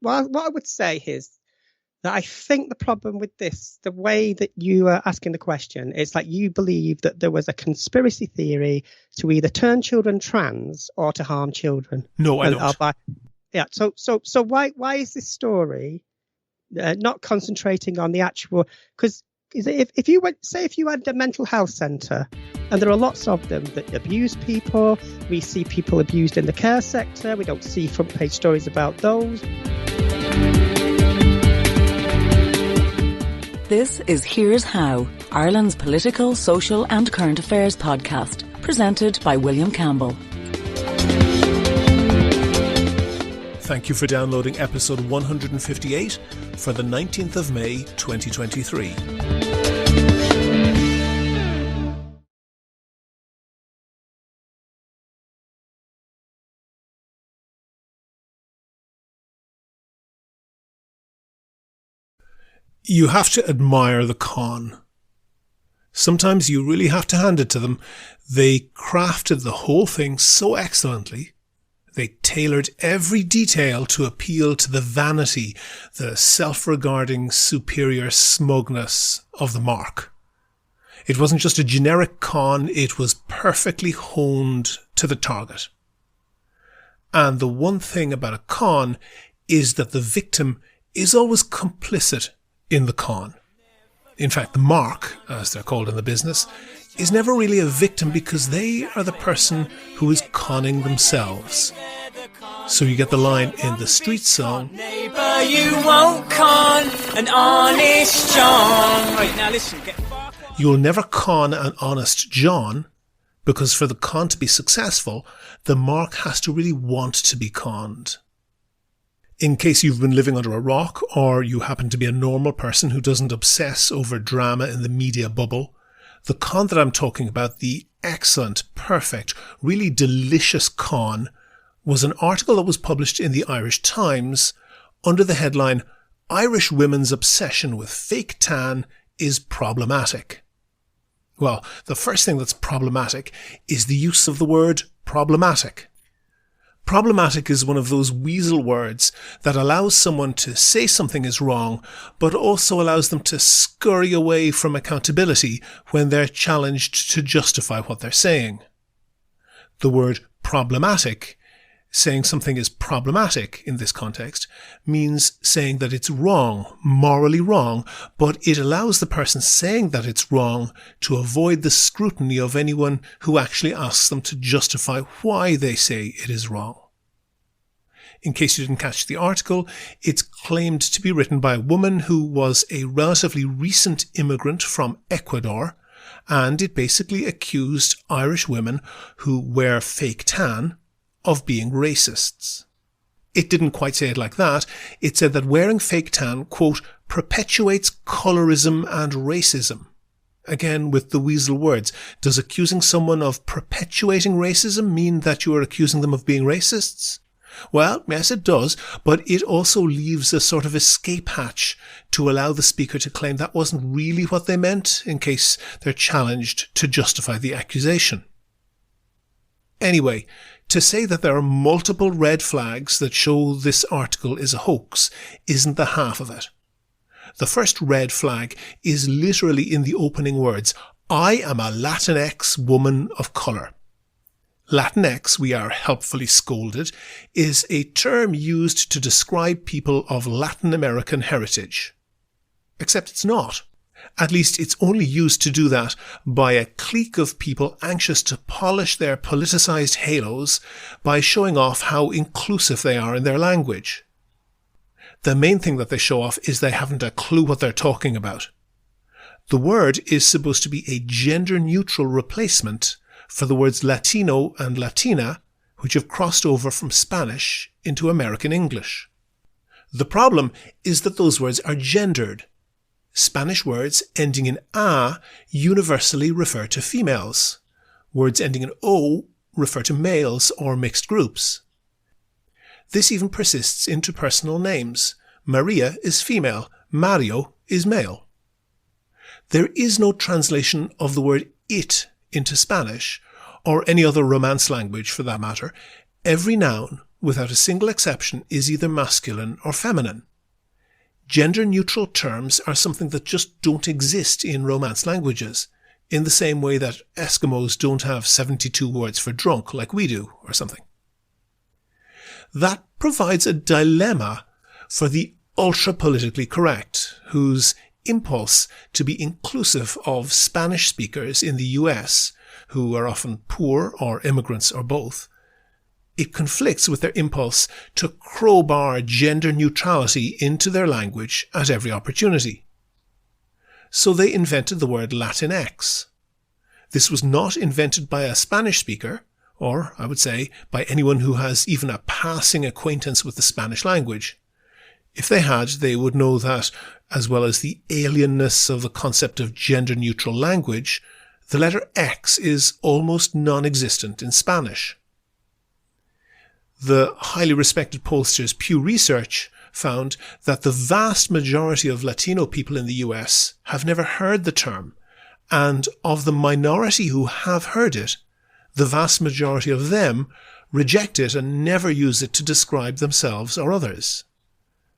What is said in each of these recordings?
what I would say is that I think the problem with this, the way that you are asking the question, is like you believe that there was a conspiracy theory to either turn children trans or to harm children. No, I don't. Yeah. So why is this story not concentrating on the actual? Because if you had a mental health centre, and there are lots of them that abuse people, we see people abused in the care sector. We don't see front page stories about those. This is Here's How, Ireland's political, social and current affairs podcast, presented by William Campbell. Thank you for downloading episode 158 for the 19th of May 2023. You have to admire the con. Sometimes you really have to hand it to them. They crafted the whole thing so excellently. They tailored every detail to appeal to the vanity, the self-regarding superior smugness of the mark. It wasn't just a generic con, it was perfectly honed to the target. And the one thing about a con is that the victim is always complicit in the con. In fact, the mark, as they're called in the business, is never really a victim because they are the person who is conning themselves. So you get the line in the street song, "Neighbour, you won't con an honest John." Right, now listen, you'll never con an honest John, because for the con to be successful, the mark has to really want to be conned. In case you've been living under a rock, or you happen to be a normal person who doesn't obsess over drama in the media bubble, the con that I'm talking about, the excellent, perfect, really delicious con, was an article that was published in the Irish Times under the headline, "Irish Women's Obsession with Fake Tan is Problematic." Well, the first thing that's problematic is the use of the word problematic. Problematic is one of those weasel words that allows someone to say something is wrong, but also allows them to scurry away from accountability when they're challenged to justify what they're saying. The word problematic, saying something is problematic in this context, means saying that it's wrong, morally wrong, but it allows the person saying that it's wrong to avoid the scrutiny of anyone who actually asks them to justify why they say it is wrong. In case you didn't catch the article, it's claimed to be written by a woman who was a relatively recent immigrant from Ecuador, and it basically accused Irish women who wear fake tan of being racists. It didn't quite say it like that. It said that wearing fake tan, quote, perpetuates colorism and racism. Again, with the weasel words. Does accusing someone of perpetuating racism mean that you are accusing them of being racists? Well, yes, it does, but it also leaves a sort of escape hatch to allow the speaker to claim that wasn't really what they meant in case they're challenged to justify the accusation. Anyway, to say that there are multiple red flags that show this article is a hoax isn't the half of it. The first red flag is literally in the opening words, "I am a Latinx woman of colour." Latinx, we are helpfully scolded, is a term used to describe people of Latin American heritage. Except it's not. At least it's only used to do that by a clique of people anxious to polish their politicized halos by showing off how inclusive they are in their language. The main thing that they show off is they haven't a clue what they're talking about. The word is supposed to be a gender-neutral replacement for the words Latino and Latina, which have crossed over from Spanish into American English. The problem is that those words are gendered. Spanish words ending in A universally refer to females. Words ending in O refer to males or mixed groups. This even persists into personal names. Maria is female, Mario is male. There is no translation of the word it into Spanish, or any other Romance language for that matter. Every noun, without a single exception, is either masculine or feminine. Gender-neutral terms are something that just don't exist in Romance languages, in the same way that Eskimos don't have 72 words for drunk like we do, or something. That provides a dilemma for the ultra-politically correct, whose impulse to be inclusive of Spanish speakers in the US, who are often poor or immigrants or both, it conflicts with their impulse to crowbar gender neutrality into their language at every opportunity. So they invented the word Latinx. This was not invented by a Spanish speaker, or, I would say, by anyone who has even a passing acquaintance with the Spanish language. If they had, they would know that, as well as the alienness of the concept of gender-neutral language, the letter X is almost non-existent in Spanish. The highly respected pollsters Pew Research found that the vast majority of Latino people in the US have never heard the term, and of the minority who have heard it, the vast majority of them reject it and never use it to describe themselves or others.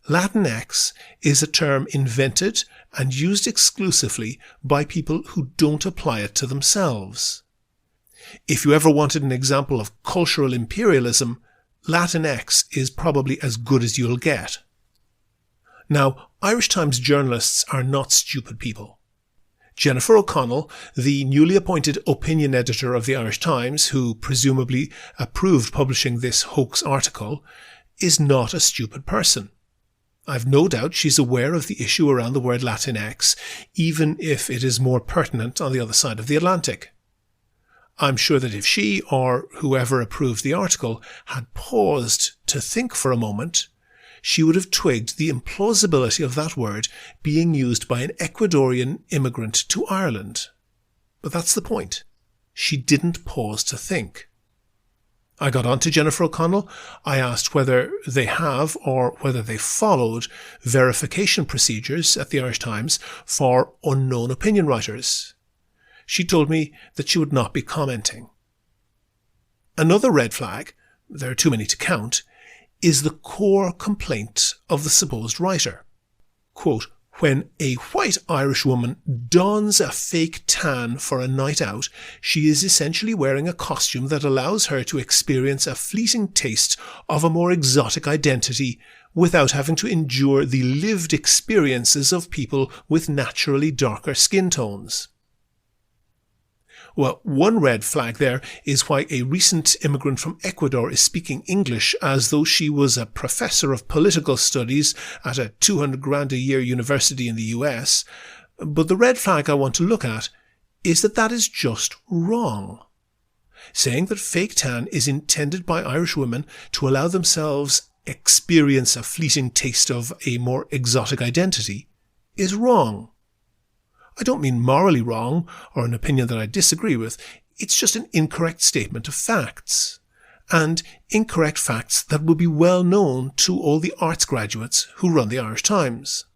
Latinx is a term invented and used exclusively by people who don't apply it to themselves. If you ever wanted an example of cultural imperialism, Latinx is probably as good as you'll get. Now, Irish Times journalists are not stupid people. Jennifer O'Connell, the newly appointed opinion editor of the Irish Times, who presumably approved publishing this hoax article, is not a stupid person. I've no doubt she's aware of the issue around the word Latinx, even if it is more pertinent on the other side of the Atlantic. I'm sure that if she, or whoever approved the article, had paused to think for a moment, she would have twigged the implausibility of that word being used by an Ecuadorian immigrant to Ireland. But that's the point. She didn't pause to think. I got on to Jennifer O'Connell. I asked whether they have or whether they followed verification procedures at the Irish Times for unknown opinion writers. She told me that she would not be commenting. Another red flag, there are too many to count, is the core complaint of the supposed writer. Quote, "When a white Irish woman dons a fake tan for a night out, she is essentially wearing a costume that allows her to experience a fleeting taste of a more exotic identity without having to endure the lived experiences of people with naturally darker skin tones." Well, one red flag there is why a recent immigrant from Ecuador is speaking English as though she was a professor of political studies at a $200,000 a year university in the US. But the red flag I want to look at is that is just wrong. Saying that fake tan is intended by Irish women to allow themselves experience a fleeting taste of a more exotic identity is wrong. I don't mean morally wrong or an opinion that I disagree with. It's just an incorrect statement of facts. And incorrect facts that will be well known to all the arts graduates who run the Irish Times.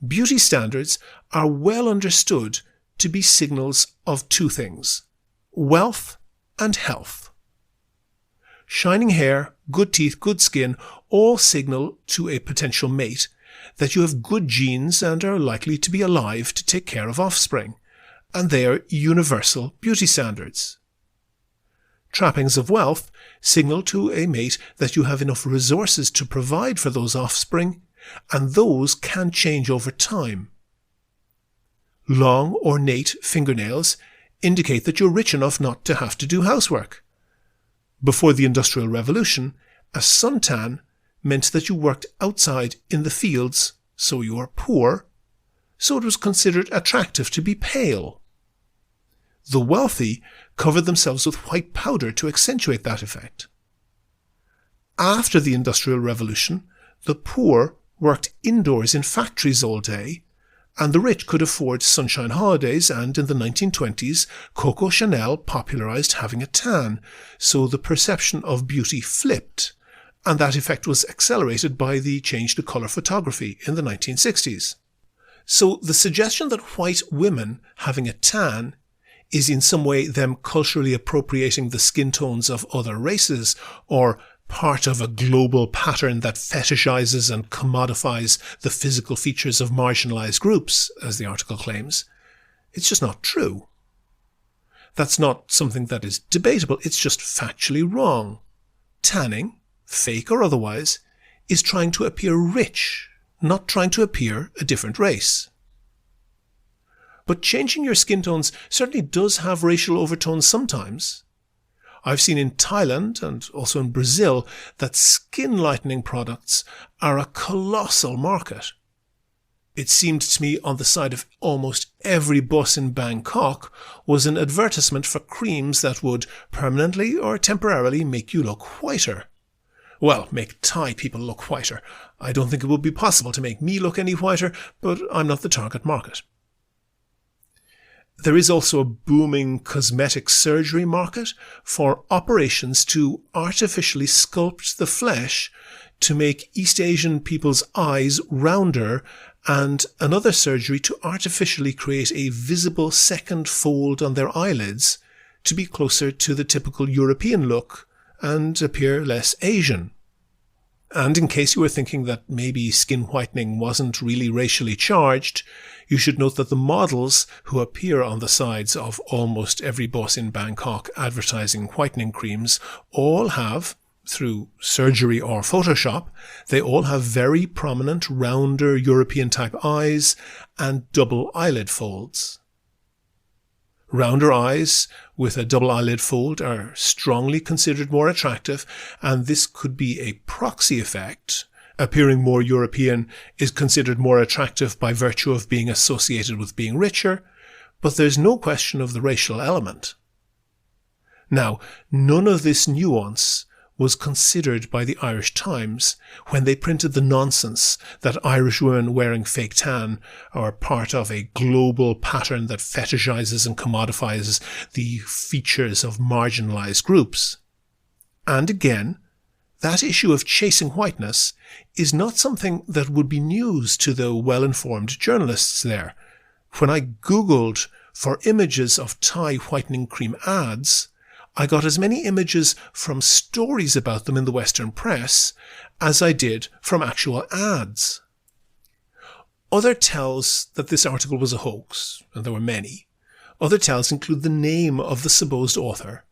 Beauty standards are well understood to be signals of two things: wealth and health. Shining hair, good teeth, good skin all signal to a potential mate that you have good genes and are likely to be alive to take care of offspring, and they are universal beauty standards. Trappings of wealth signal to a mate that you have enough resources to provide for those offspring, and those can change over time. Long, ornate fingernails indicate that you're rich enough not to have to do housework. Before the Industrial Revolution, a suntan meant that you worked outside in the fields, so you are poor, so it was considered attractive to be pale. The wealthy covered themselves with white powder to accentuate that effect. After the Industrial Revolution, the poor worked indoors in factories all day, and the rich could afford sunshine holidays, and in the 1920s, Coco Chanel popularized having a tan, so the perception of beauty flipped, and that effect was accelerated by the change to colour photography in the 1960s. So the suggestion that white women having a tan is in some way them culturally appropriating the skin tones of other races, or part of a global pattern that fetishizes and commodifies the physical features of marginalized groups, as the article claims. It's just not true. That's not something that is debatable. It's just factually wrong. Tanning, fake or otherwise, is trying to appear rich, not trying to appear a different race. But changing your skin tones certainly does have racial overtones sometimes. I've seen in Thailand and also in Brazil that skin lightening products are a colossal market. It seemed to me on the side of almost every bus in Bangkok was an advertisement for creams that would permanently or temporarily make you look whiter. Well, make Thai people look whiter. I don't think it would be possible to make me look any whiter, but I'm not the target market. There is also a booming cosmetic surgery market for operations to artificially sculpt the flesh to make East Asian people's eyes rounder, and another surgery to artificially create a visible second fold on their eyelids to be closer to the typical European look and appear less Asian. And in case you were thinking that maybe skin whitening wasn't really racially charged, you should note that the models who appear on the sides of almost every bus in Bangkok advertising whitening creams all have, through surgery or Photoshop, they all have very prominent, rounder European-type eyes and double eyelid folds. Rounder eyes with a double eyelid fold are strongly considered more attractive, and this could be a proxy effect. Appearing more European is considered more attractive by virtue of being associated with being richer, but there's no question of the racial element. Now, none of this nuance was considered by the Irish Times when they printed the nonsense that Irish women wearing fake tan are part of a global pattern that fetishizes and commodifies the features of marginalized groups. And again, that issue of chasing whiteness is not something that would be news to the well-informed journalists there. When I Googled for images of Thai whitening cream ads, I got as many images from stories about them in the Western press as I did from actual ads. Other tells that this article was a hoax, and there were many. Other tells include the name of the supposed author,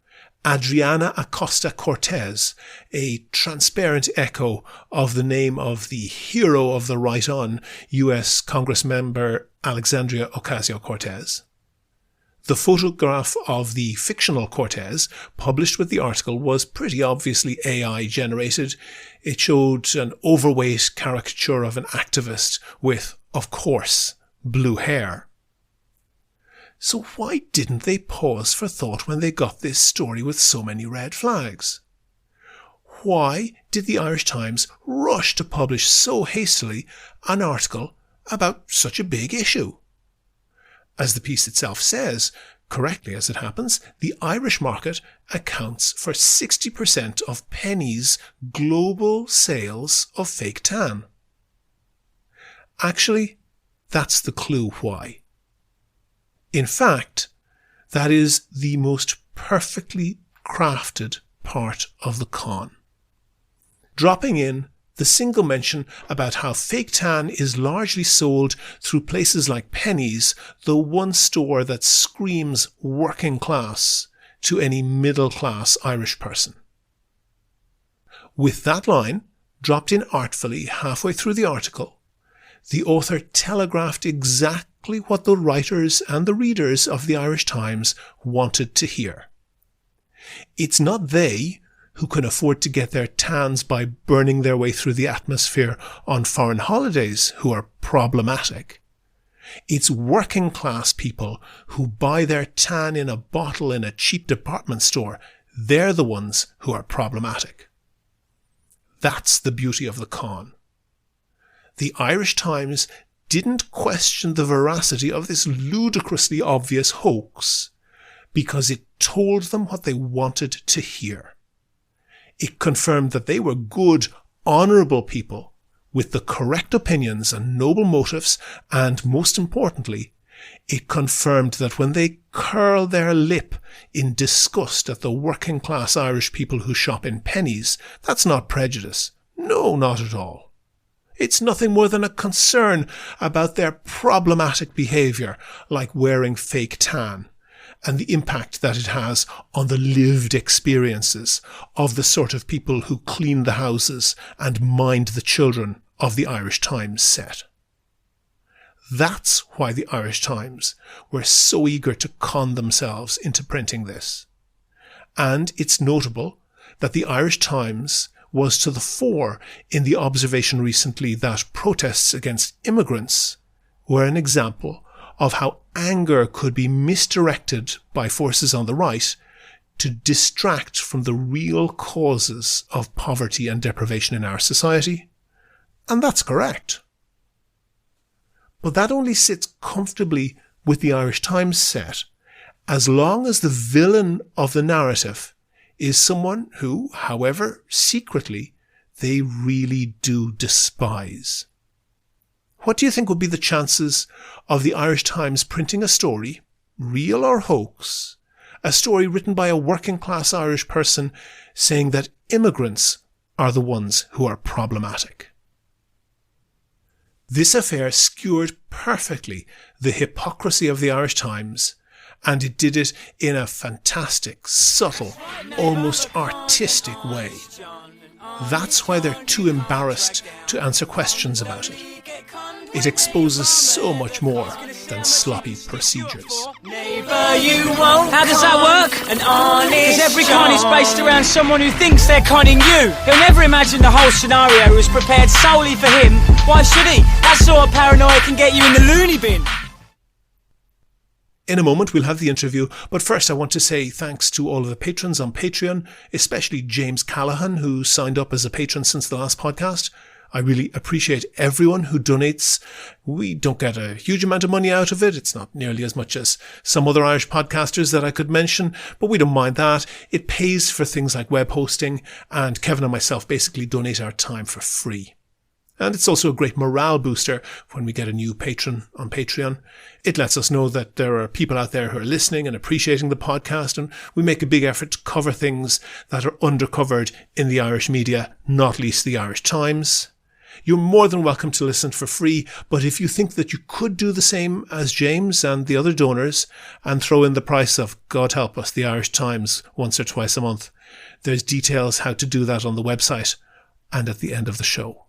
Adriana Acosta Cortez, a transparent echo of the name of the hero of the right-on U.S. Congress member Alexandria Ocasio-Cortez. The photograph of the fictional Cortez published with the article was pretty obviously AI generated. It showed an overweight caricature of an activist with, of course, blue hair. So why didn't they pause for thought when they got this story with so many red flags? Why did the Irish Times rush to publish so hastily an article about such a big issue? As the piece itself says, correctly as it happens, the Irish market accounts for 60% of Penny's global sales of fake tan. Actually, that's the clue why. In fact, that is the most perfectly crafted part of the con. Dropping in the single mention about how fake tan is largely sold through places like Penny's, the one store that screams working class to any middle-class Irish person. With that line, dropped in artfully halfway through the article, the author telegraphed exactly what the writers and the readers of the Irish Times wanted to hear. It's not they who can afford to get their tans by burning their way through the atmosphere on foreign holidays who are problematic. It's working class people who buy their tan in a bottle in a cheap department store. They're the ones who are problematic. That's the beauty of the con. The Irish Times didn't question the veracity of this ludicrously obvious hoax because it told them what they wanted to hear. It confirmed that they were good, honourable people with the correct opinions and noble motives, and most importantly, It confirmed that when they curl their lip in disgust at the working class Irish people who shop in pennies, that's not prejudice. No, not at all. It's nothing more than a concern about their problematic behaviour, like wearing fake tan, and the impact that it has on the lived experiences of the sort of people who clean the houses and mind the children of the Irish Times set. That's why the Irish Times were so eager to con themselves into printing this. And it's notable that the Irish Times was to the fore in the observation recently that protests against immigrants were an example of how anger could be misdirected by forces on the right to distract from the real causes of poverty and deprivation in our society. And that's correct. But that only sits comfortably with the Irish Times set as long as the villain of the narrative is someone who, however secretly, they really do despise. What do you think would be the chances of the Irish Times printing a story, real or hoax, a story written by a working class Irish person saying that immigrants are the ones who are problematic? This affair skewered perfectly the hypocrisy of the Irish Times, and it did it in a fantastic, subtle, almost artistic way. That's why they're too embarrassed to answer questions about it. It exposes so much more than sloppy procedures. How does that work? Because every con is based around someone who thinks they're conning you. He'll never imagine the whole scenario was prepared solely for him. Why should he? That sort of paranoia can get you in the loony bin. In a moment, we'll have the interview, but first I want to say thanks to all of the patrons on Patreon, especially James Callahan, who signed up as a patron since the last podcast. I really appreciate everyone who donates. We don't get a huge amount of money out of it. It's not nearly as much as some other Irish podcasters that I could mention, but we don't mind that. It pays for things like web hosting, and Kevin and myself basically donate our time for free. And it's also a great morale booster when we get a new patron on Patreon. It lets us know that there are people out there who are listening and appreciating the podcast, and we make a big effort to cover things that are undercovered in the Irish media, not least the Irish Times. You're more than welcome to listen for free, but if you think that you could do the same as James and the other donors and throw in the price of, God help us, the Irish Times once or twice a month, there's details how to do that on the website and at the end of the show.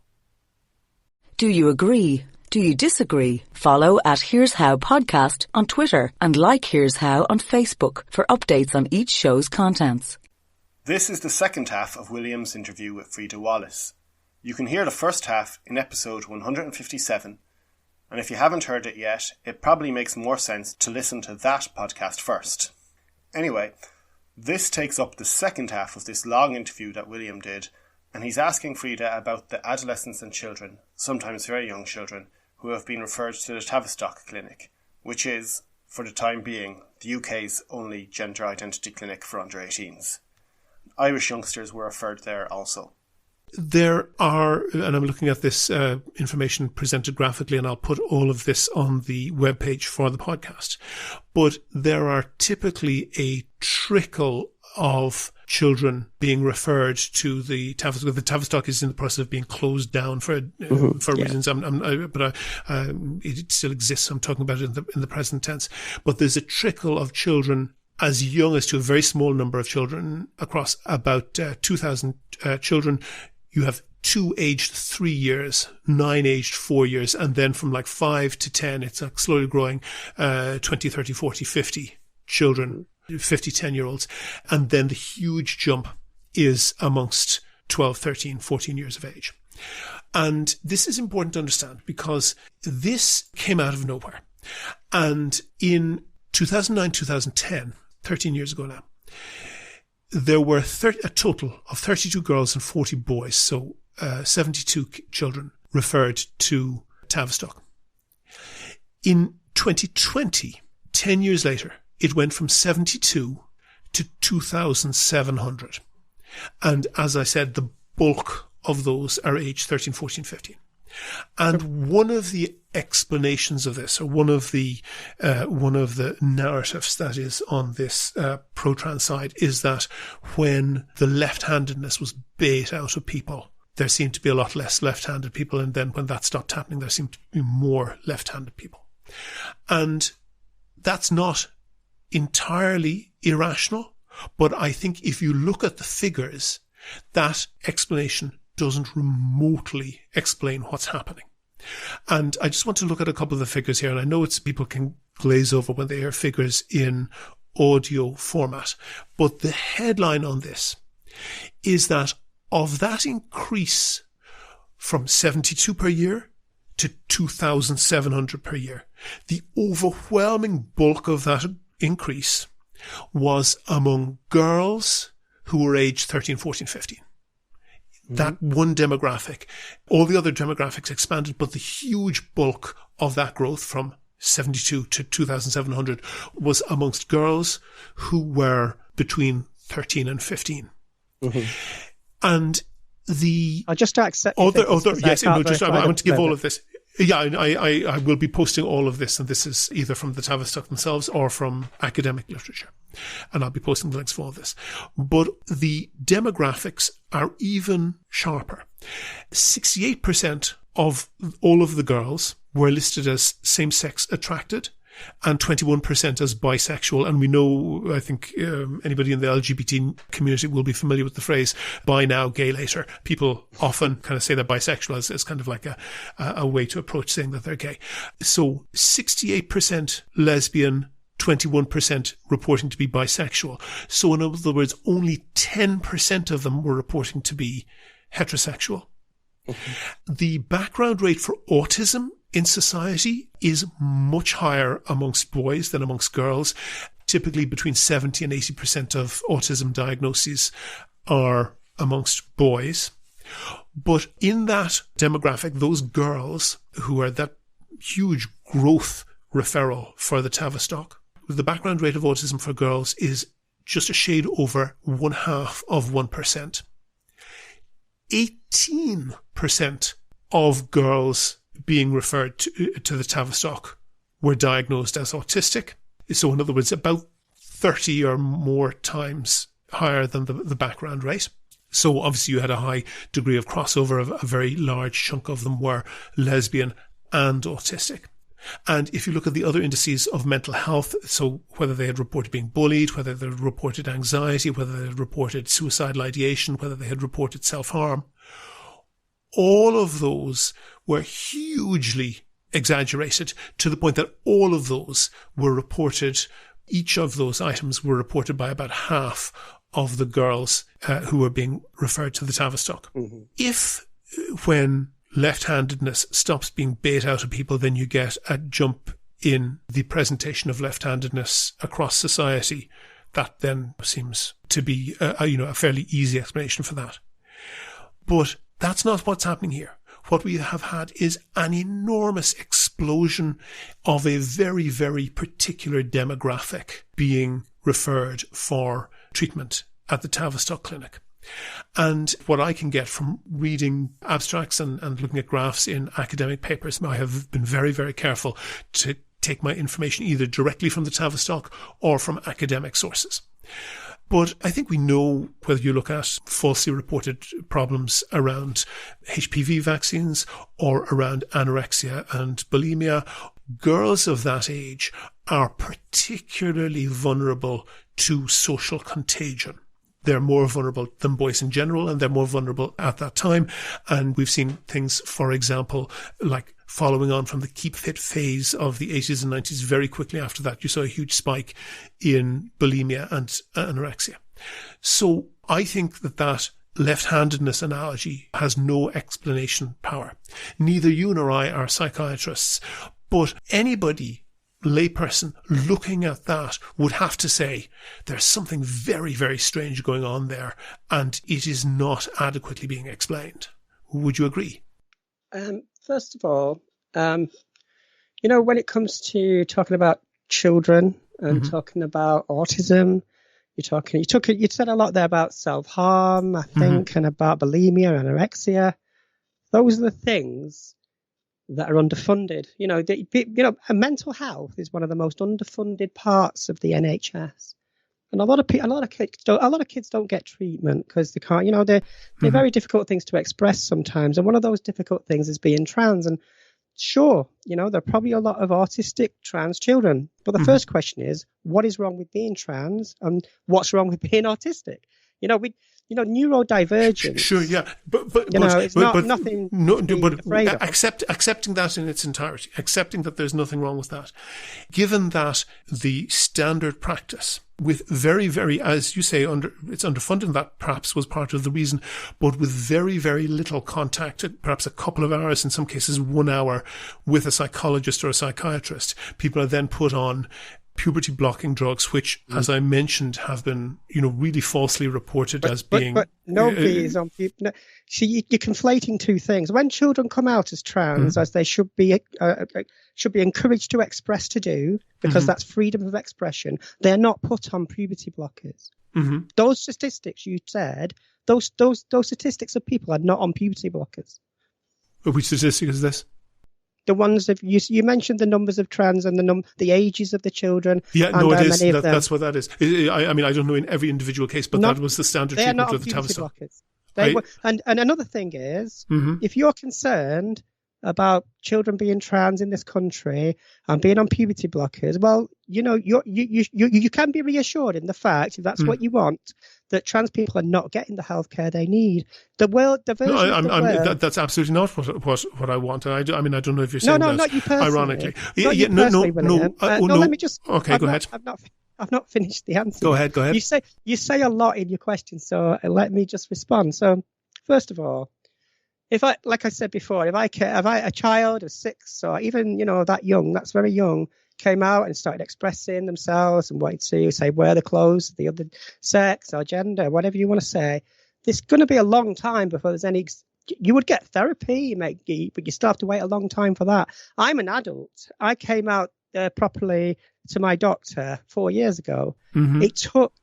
Do you agree? Do you disagree? Follow at Here's How Podcast on Twitter and like Here's How on Facebook for updates on each show's contents. This is the second half of William's interview with Frida Wallace. You can hear the first half in episode 157, and if you haven't heard it yet, it probably makes more sense to listen to that podcast first. Anyway, this takes up the second half of this long interview that William did, and he's asking Frida about the adolescents and children, sometimes very young children, who have been referred to the Tavistock Clinic, which is, for the time being, the UK's only gender identity clinic for under 18s. Irish youngsters were referred there also. There are, and I'm looking at this information presented graphically, and I'll put all of this on the webpage for the podcast, but there are typically a trickle of children being referred to the Tavistock. The Tavistock is in the process of being closed down for reasons. But it still exists. I'm talking about it in the present tense. But there's a trickle of children as young as to a very small number of children across about 2,000 children. You have 2 aged 3 years, 9 aged 4 years, and then from like 5 to 10, it's like slowly growing, 20, 30, 40, 50 children. 50, 10-year-olds. And then the huge jump is amongst 12, 13, 14 years of age. And this is important to understand because this came out of nowhere. And in 2009, 2010, 13 years ago now, there were a total of 32 girls and 40 boys, so 72 children referred to Tavistock. In 2020, 10 years later, it went from 72 to 2,700. And as I said, the bulk of those are aged 13, 14, 15. And one of the explanations of this, or one of the narratives that is on this pro-trans side, is that when the left-handedness was bait out of people, there seemed to be a lot less left-handed people, and then when that stopped happening, there seemed to be more left-handed people. And that's not entirely irrational, but I think if you look at the figures, that explanation doesn't remotely explain what's happening. And I just want to look at a couple of the figures here, and I know people can glaze over when they hear figures in audio format, but the headline on this is that of that increase from 72 per year to 2,700 per year, the overwhelming bulk of that increase was among girls who were aged 13, 14, 15. That one demographic. All the other demographics expanded, but the huge bulk of that growth from 72 to 2,700 was amongst girls who were between 13 and 15. Mm-hmm. And I'll just accept. I want to give all of this. Yeah, I will be posting all of this, and this is either from the Tavistock themselves or from academic literature. And I'll be posting the links for all of this. But the demographics are even sharper. 68% of all of the girls were listed as same-sex attracted, and 21% as bisexual. And we know, I think anybody in the LGBT community will be familiar with the phrase bi now, gay later. People often kind of say they're bisexual as kind of like a way to approach saying that they're gay. So 68% lesbian, 21% reporting to be bisexual. So in other words, only 10% of them were reporting to be heterosexual. Mm-hmm. The background rate for autism in society is much higher amongst boys than amongst girls. Typically between 70 and 80% of autism diagnoses are amongst boys. But in that demographic, those girls who are that huge growth referral for the Tavistock, the background rate of autism for girls is just a shade over 0.5%. 18% of girls being referred to the Tavistock were diagnosed as autistic. So in other words, about 30 or more times higher than the background rate. So obviously you had a high degree of crossover. A very large chunk of them were lesbian and autistic. And if you look at the other indices of mental health, so whether they had reported being bullied, whether they had reported anxiety, whether they had reported suicidal ideation, whether they had reported self-harm, all of those were hugely exaggerated to the point that all of those were reported, each of those items were reported by about half of the girls who were being referred to the Tavistock. Mm-hmm. If, when left-handedness stops being bait out of people, then you get a jump in the presentation of left-handedness across society, that then seems to be a fairly easy explanation for that. But that's not what's happening here. What we have had is an enormous explosion of a very, very particular demographic being referred for treatment at the Tavistock Clinic. And what I can get from reading abstracts and looking at graphs in academic papers, I have been very, very careful to take my information either directly from the Tavistock or from academic sources. But I think we know, whether you look at falsely reported problems around HPV vaccines or around anorexia and bulimia, girls of that age are particularly vulnerable to social contagion. They're more vulnerable than boys in general, and they're more vulnerable at that time. And we've seen things, for example, like following on from the keep fit phase of the 80s and 90s, very quickly after that, you saw a huge spike in bulimia and anorexia. So I think that left-handedness analogy has no explanation power. Neither you nor I are psychiatrists, but anybody, layperson, looking at that would have to say there's something very, very strange going on there, and it is not adequately being explained. Would you agree? First of all, when it comes to talking about children and talking about autism, you said a lot there about self-harm, I think, and about bulimia, anorexia. Those are the things that are underfunded. Mental health is one of the most underfunded parts of the NHS. And a lot of kids don't get treatment because they can't. They're very difficult things to express sometimes. And one of those difficult things is being trans. And sure, there are probably a lot of autistic trans children. But the first question is, what is wrong with being trans, and what's wrong with being autistic? Neurodivergence. Sure, yeah, but it's not nothing. No, but afraid of. Accepting that in its entirety, accepting that there's nothing wrong with that, given that the standard practice with very, very, as you say, it's underfunded. That perhaps was part of the reason, but with very, very little contact, perhaps a couple of hours, in some cases 1 hour, with a psychologist or a psychiatrist, people are then put on puberty blocking drugs, which, as I mentioned, have been, really falsely reported as being. But nobody is on. See, you're conflating two things. When children come out as trans, as they should be encouraged to express to do, because that's freedom of expression, they're not put on puberty blockers. Those statistics you said, those statistics of people are not on puberty blockers. Which statistic is this? The ones of you mentioned the numbers of trans and the ages of the children. Yeah, no, it is. That's what that is. I mean, I don't know in every individual case, but that was the standard treatment of the Tavistock. And another thing is, if you're concerned about children being trans in this country and being on puberty blockers, well, you can be reassured in the fact, if that's what you want, that trans people are not getting the healthcare they need. That's absolutely not what I want. I don't know if you're saying that. Not you personally. Ironically, Let me just. Okay, go ahead. I've not finished the answer. Go ahead. You say a lot in your question, so let me just respond. So, first of all, like I said before, if a child of 6 or even that young, that's very young, came out and started expressing themselves and wanted to say wear the clothes of the other sex or gender, whatever you want to say, there's going to be a long time before there's any. You would get therapy, but you still have to wait a long time for that. I'm an adult. I came out properly to my doctor 4 years ago. It took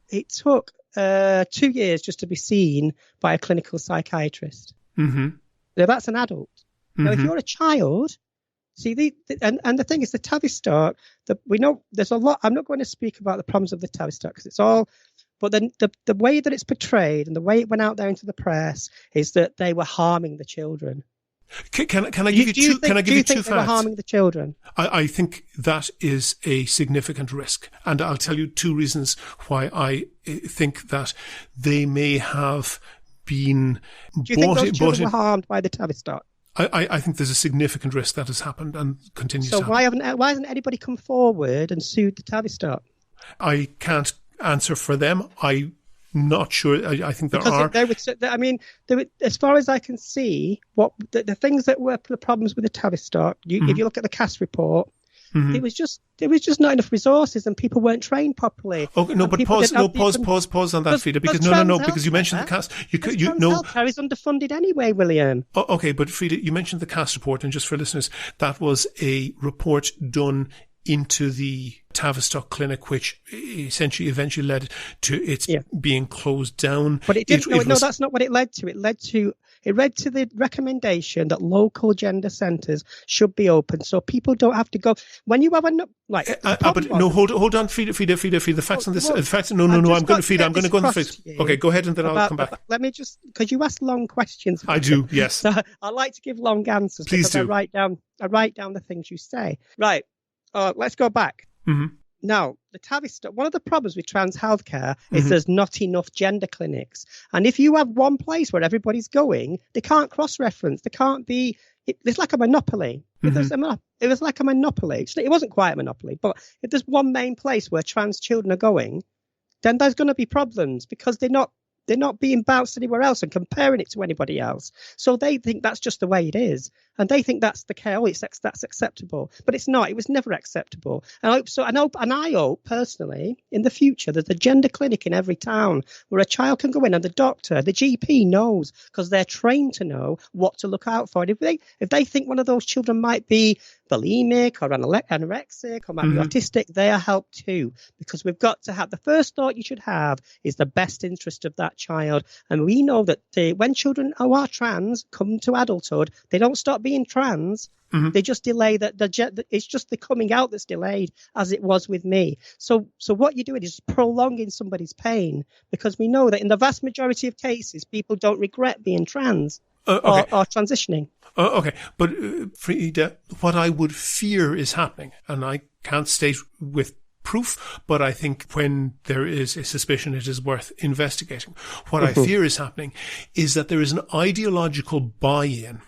2 years just to be seen by a clinical psychiatrist. Now that's an adult. Now, if you're a child, see the thing is the Tavistock. We know there's a lot. I'm not going to speak about the problems of the Tavistock because it's all. But then the way that it's portrayed and the way it went out there into the press is that they were harming the children. Can I give you two? Can I give you two facts? They were harming the children? I think that is a significant risk, and I'll tell you 2 reasons why I think that they may have been. Do you think those children were harmed by the Tavistock? I think there's a significant risk that has happened and continues to happen. So why hasn't anybody come forward and sued the Tavistock? I can't answer for them. I'm not sure. I think there are. As far as I can see, what the things that were the problems with the Tavistock, if you look at the CAS report, there was just not enough resources and people weren't trained properly. Okay, no, but pause on that, Frida, because because you mentioned the CAS. Healthcare is underfunded anyway, William. Okay, but Frida, you mentioned the CAS report, and just for listeners, that was a report done into the Tavistock clinic, which eventually led to its being closed down. But it didn't. No, that's not what it led to. It led to the recommendation that local gender centres should be open, so people don't have to go when you have hold on, Frida. The facts on this. The facts. No. I'm going to Frida. I'm going to go on the face. Okay, go ahead, and then I'll come back. Let me just because you ask long questions. I do. Yes. So I like to give long answers. Please do. I write down the things you say. Right. Let's go back. Now, the Tavistock, one of the problems with trans healthcare is there's not enough gender clinics. And if you have one place where everybody's going, they can't cross-reference. They can't be... It's like a monopoly. It was like a monopoly. It wasn't quite a monopoly, but if there's one main place where trans children are going, then there's going to be problems because they're not being bounced anywhere else and comparing it to anybody else. So they think that's just the way it is. And they think that's the care. That's acceptable. But it's not. It was never acceptable. And I hope personally in the future there's a gender clinic in every town where a child can go in and the doctor, the GP knows because they're trained to know what to look out for. And if they think one of those children might be bulimic or anorexic or might be autistic, they are helped too. Because we've got to have the first thought you should have is the best interest of that child. And we know that when children who are trans come to adulthood, they don't stop being being trans. They just delay that. It's just the coming out that's delayed, as it was with me. So what you're doing is prolonging somebody's pain, because we know that in the vast majority of cases, people don't regret being trans or transitioning. Okay, but Frida, what I would fear is happening, and I can't state with proof, but I think when there is a suspicion, it is worth investigating. What I fear is happening is that there is an ideological buy-in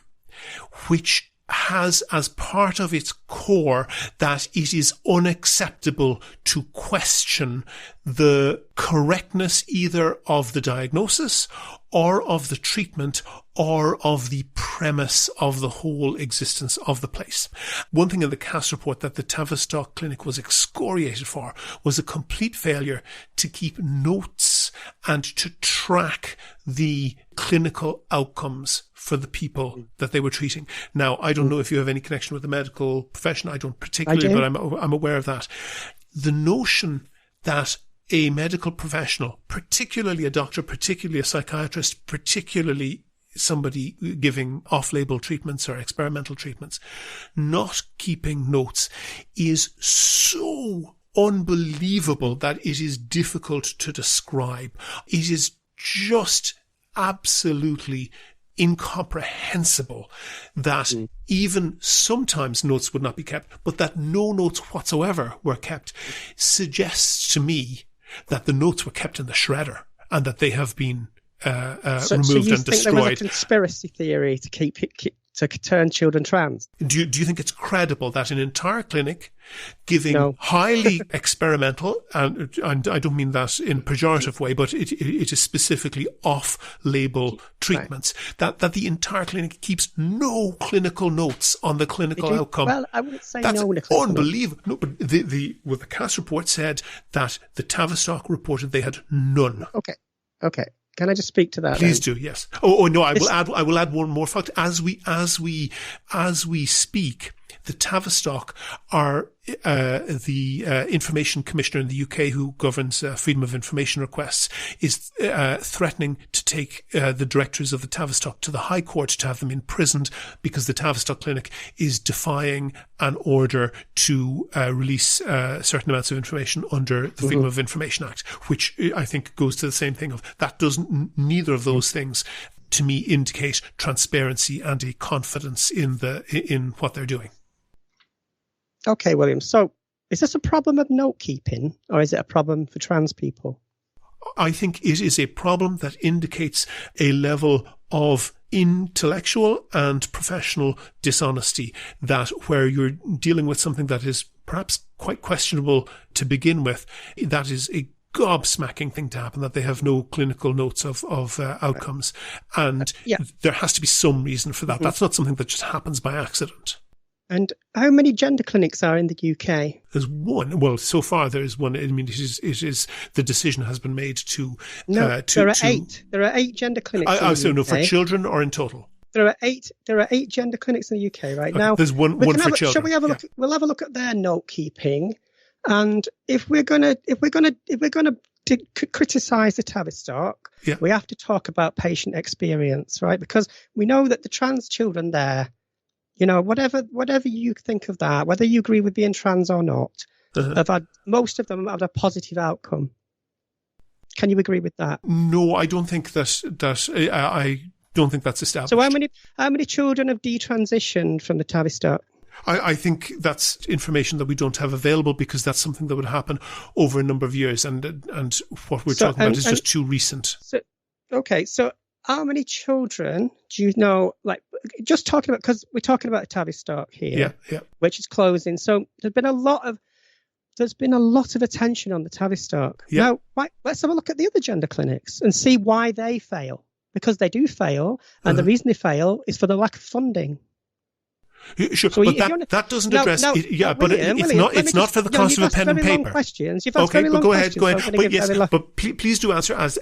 which has as part of its core that it is unacceptable to question the correctness either of the diagnosis or of the treatment or of the premise of the whole existence of the place. One thing in the Cass report that the Tavistock Clinic was excoriated for was a complete failure to keep notes and to track the clinical outcomes for the people that they were treating. Now, I don't know if you have any connection with the medical profession. I don't particularly, but I'm aware of that. The notion that a medical professional, particularly a doctor, particularly a psychiatrist, particularly somebody giving off-label treatments or experimental treatments, not keeping notes is so unbelievable that it is difficult to describe. It is just absolutely incomprehensible that even sometimes notes would not be kept, but that no notes whatsoever were kept suggests to me that the notes were kept in the shredder and that they have been removed and destroyed. So you think there was a conspiracy theory to to turn children trans? Do you think it's credible that an entire clinic giving highly experimental, and I don't mean that in a pejorative way, but it is specifically off-label treatments, that the entire clinic keeps no clinical notes on the clinical outcome? Well, I wouldn't say that's no. Unbelievable. No, but the Cass report said that the Tavistock reported they had none. Okay. Can I just speak to that? Please do, yes. Oh no, I will add one more fact. As we speak, the Tavistock are the information commissioner in the UK who governs freedom of information requests is threatening to take the directors of the Tavistock to the High Court to have them imprisoned because the Tavistock Clinic is defying an order to release certain amounts of information under the Freedom of Information Act, which I think goes to the same thing of that doesn't, neither of those things to me indicate transparency and a confidence in what they're doing. Okay, William. So is this a problem of note keeping, or is it a problem for trans people? I think it is a problem that indicates a level of intellectual and professional dishonesty, that where you're dealing with something that is perhaps quite questionable to begin with, that is a gobsmacking thing to happen, that they have no clinical notes of outcomes. And there has to be some reason for that. That's not something that just happens by accident. And how many gender clinics are in the UK? There's one. Well, so far there is one. I mean, it is the decision has been made to. No, there are 8. There are 8 gender clinics. For children or in total? There are 8. There are 8 gender clinics in the UK right now. There's one for children. Shall we have a look? We'll have a look at their note keeping, and if we're gonna criticise the Tavistock, we have to talk about patient experience, right? Because we know that the trans children there. You know, whatever you think of that, whether you agree with being trans or not, most of them have had a positive outcome. Can you agree with that? No, I don't think I don't think that's established. So how many children have detransitioned from the Tavistock? I think that's information that we don't have available because that's something that would happen over a number of years, and what we're talking about is just too recent. So how many children do you know, like, just talking about, because we're talking about Tavistock here, which is closing. So there's been a lot of attention on the Tavistock. Yeah. Now, let's have a look at the other gender clinics and see why they fail. Because they do fail, and the reason they fail is for the lack of funding. Sure, so but that doesn't address it. But it's not for the cost of a pen and paper. Questions. You've asked very long questions. Go ahead. But please do answer as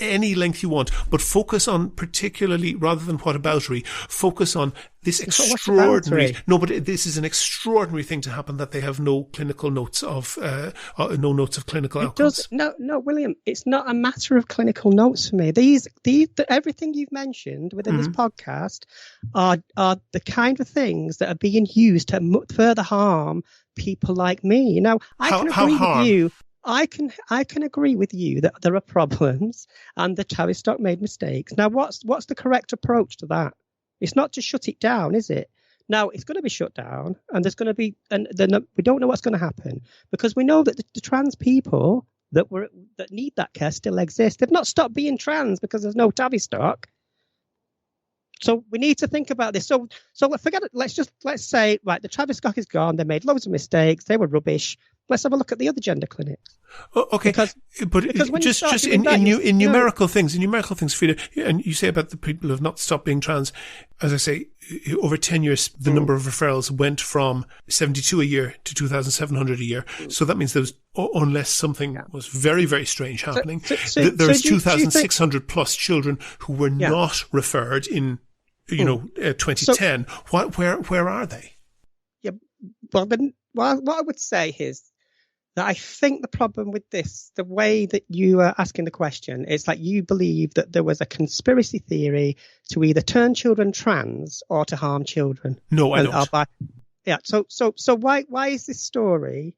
any length you want, but focus on particularly, rather than whataboutery, focus on this extraordinary. No, but this is an extraordinary thing to happen, that they have no clinical notes of clinical outcomes. No, William, it's not a matter of clinical notes for me. Everything you've mentioned within this podcast are the kind of things that are being used to further harm people like me. Now, I can agree with you. I can agree with you that there are problems and the Tavistock made mistakes. Now, what's the correct approach to that? It's not to shut it down, is it? Now, it's going to be shut down, and there's going to be, and then we don't know what's going to happen, because we know that the trans people that need that care still exist. They've not stopped being trans because there's no Tavistock. So we need to think about this. So forget it. Let's say, right, the Tavistock is gone. They made loads of mistakes. They were rubbish. Let's have a look at the other gender clinics. Oh, okay, because just in numerical things, Frida, and you say about the people who have not stopped being trans. As I say, over 10 years, the number of referrals went from 72 a year to 2,700 a year. So that means unless something was very, very strange happening, there's 2,600 plus children who were not referred in, 2010. Where are they? Yeah, well, then, what I would say is that I think the problem with this, the way that you are asking the question, is like you believe that there was a conspiracy theory to either turn children trans or to harm children. No, I don't. So why is this story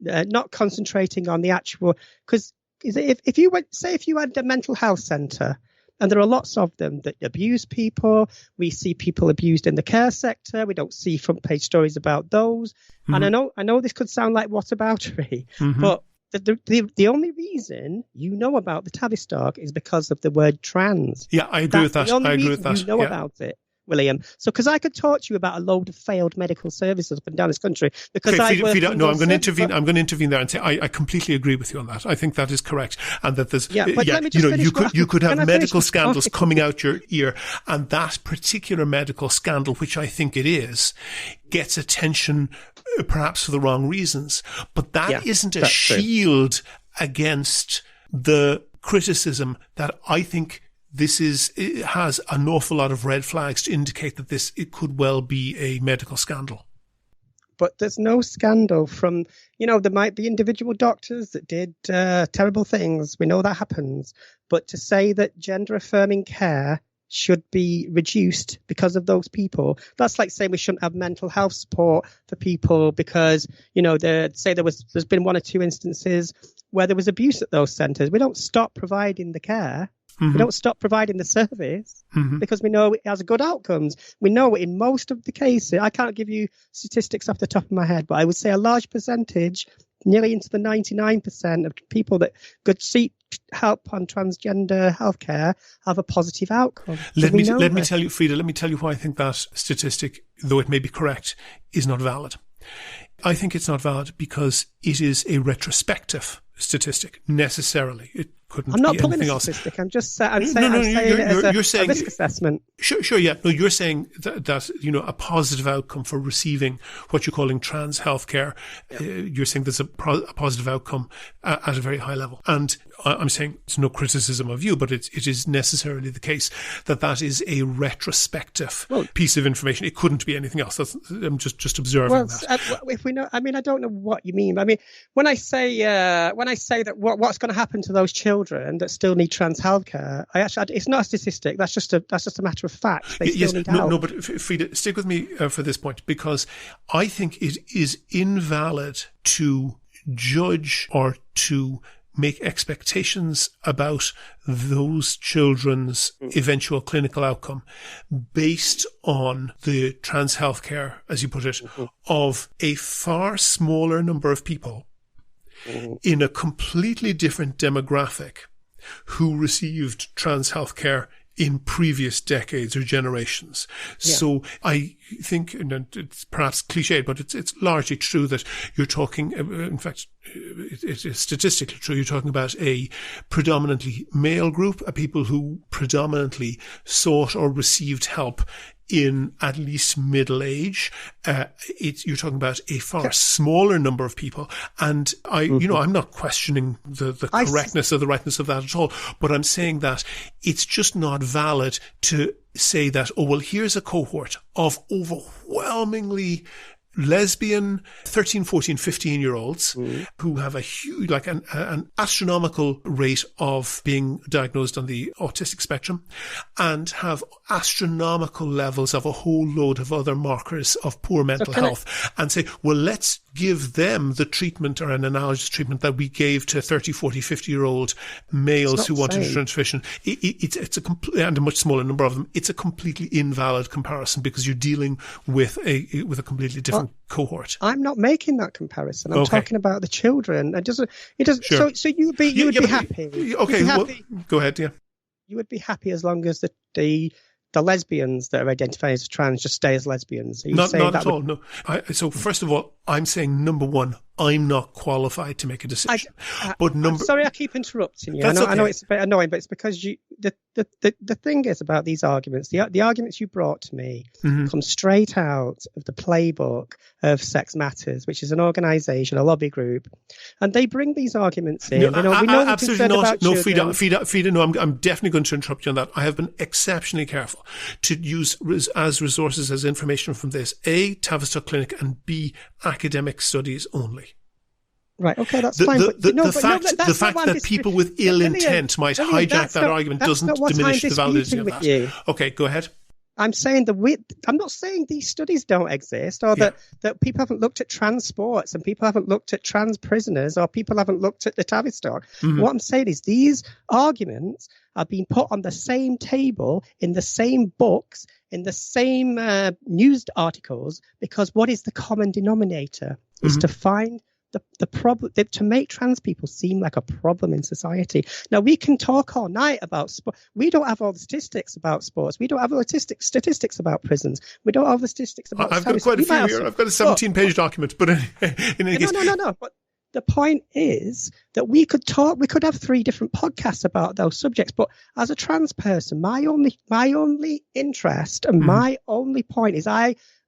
not concentrating on the actual? Because if you had a mental health centre, and there are lots of them that abuse people. We see people abused in the care sector. We don't see front page stories about those. And I know this could sound like whataboutery, but the only reason you know about the Tavistock is because of the word trans. Yeah, I agree with that. I agree with that. You know about it, William. So, because I could talk to you about a load of failed medical services up and down this country. Because I'm going to intervene. I'm going to intervene there and say I completely agree with you on that. I think that is correct, and that there's you could have medical scandals coming out your ear, and that particular medical scandal, which I think it is, gets attention perhaps for the wrong reasons, but that isn't a shield against the criticism that I think. It has an awful lot of red flags to indicate that it could well be a medical scandal. But there's no scandal from, there might be individual doctors that did terrible things. We know that happens. But to say that gender affirming care should be reduced because of those people, that's like saying we shouldn't have mental health support for people because, there's been one or two instances where there was abuse at those centres. We don't stop providing the care. We don't stop providing the service because we know it has good outcomes. We know in most of the cases, I can't give you statistics off the top of my head, but I would say a large percentage, nearly into the 99% of people that could seek help on transgender healthcare have a positive outcome. Let me tell you, Frida, why I think that statistic, though it may be correct, is not valid. I think it's not valid because it is a retrospective statistic, necessarily. It couldn't I'm not be pulling anything a else. statistic. I'm saying it as a risk assessment. Sure, yeah. No, you're saying that a positive outcome for receiving what you're calling trans healthcare. You're saying there's a positive outcome at a very high level. And I'm saying it's no criticism of you, but it is necessarily the case that is a retrospective piece of information. It couldn't be anything else. I'm just observing that. If we know, I don't know what you mean. When I say that what's going to happen to those children that still need trans healthcare, it's not a statistic. That's just a matter of fact. They still need help. No, but Frida, stick with me for this point, because I think it is invalid to judge or to make expectations about those children's eventual clinical outcome based on the trans healthcare, as you put it, of a far smaller number of people in a completely different demographic who received trans healthcare in previous decades or generations. Yeah. So I think, and it's perhaps cliched, but it's largely true that you're talking, in fact, it's statistically true. You're talking about a predominantly male group, a people who predominantly sought or received help in at least middle age. You're talking about a far smaller number of people. And I'm not questioning the correctness or the rightness of that at all, but I'm saying that it's just not valid to say that, oh, well, here's a cohort of overwhelmingly lesbian 13, 14, 15-year-olds who have a huge, like an astronomical rate of being diagnosed on the autistic spectrum and have astronomical levels of a whole load of other markers of poor mental health, and say, well, let's give them the treatment or an analogous treatment that we gave to 30, 40, 50-year-old males who wanted transition. It's a complete, and a much smaller number of them. It's a completely invalid comparison because you're dealing with a completely different cohort. I'm not making that comparison. I'm talking about the children. It doesn't. Sure. So you would be happy. Okay. Well, go ahead. Yeah. You would be happy as long as the lesbians that are identified as trans just stay as lesbians. Not at all. No. So first of all, I'm saying, number one, I'm not qualified to make a decision. I'm sorry, I keep interrupting you. I know it's a bit annoying, but it's because the thing is about these arguments. The arguments you brought to me come straight out of the playbook of Sex Matters, which is an organisation, a lobby group, and they bring these arguments in. No, we know absolutely not. No, Frida, no, I'm definitely going to interrupt you on that. I have been exceptionally careful to use as resources, as information from this, A, Tavistock Clinic, and B, academic studies only. Right, okay, that's fine. The fact that people with ill intent might hijack that argument doesn't diminish the validity of that. Okay, go ahead. I'm saying I'm not saying these studies don't exist, or that people haven't looked at trans sports and people haven't looked at trans prisoners, or people haven't looked at the Tavistock. What I'm saying is these arguments are being put on the same table, in the same books, in the same news articles, because what is the common denominator is to find the problem, to make trans people seem like a problem in society. Now, we can talk all night about sport. We don't have all the statistics about sports. We don't have all the statistics about prisons. We don't have the statistics about... I've got quite a few here. I've got a 17-page document, but in any case... No. But the point is that we could have 3 different podcasts about those subjects. But as a trans person, my only interest and my only point is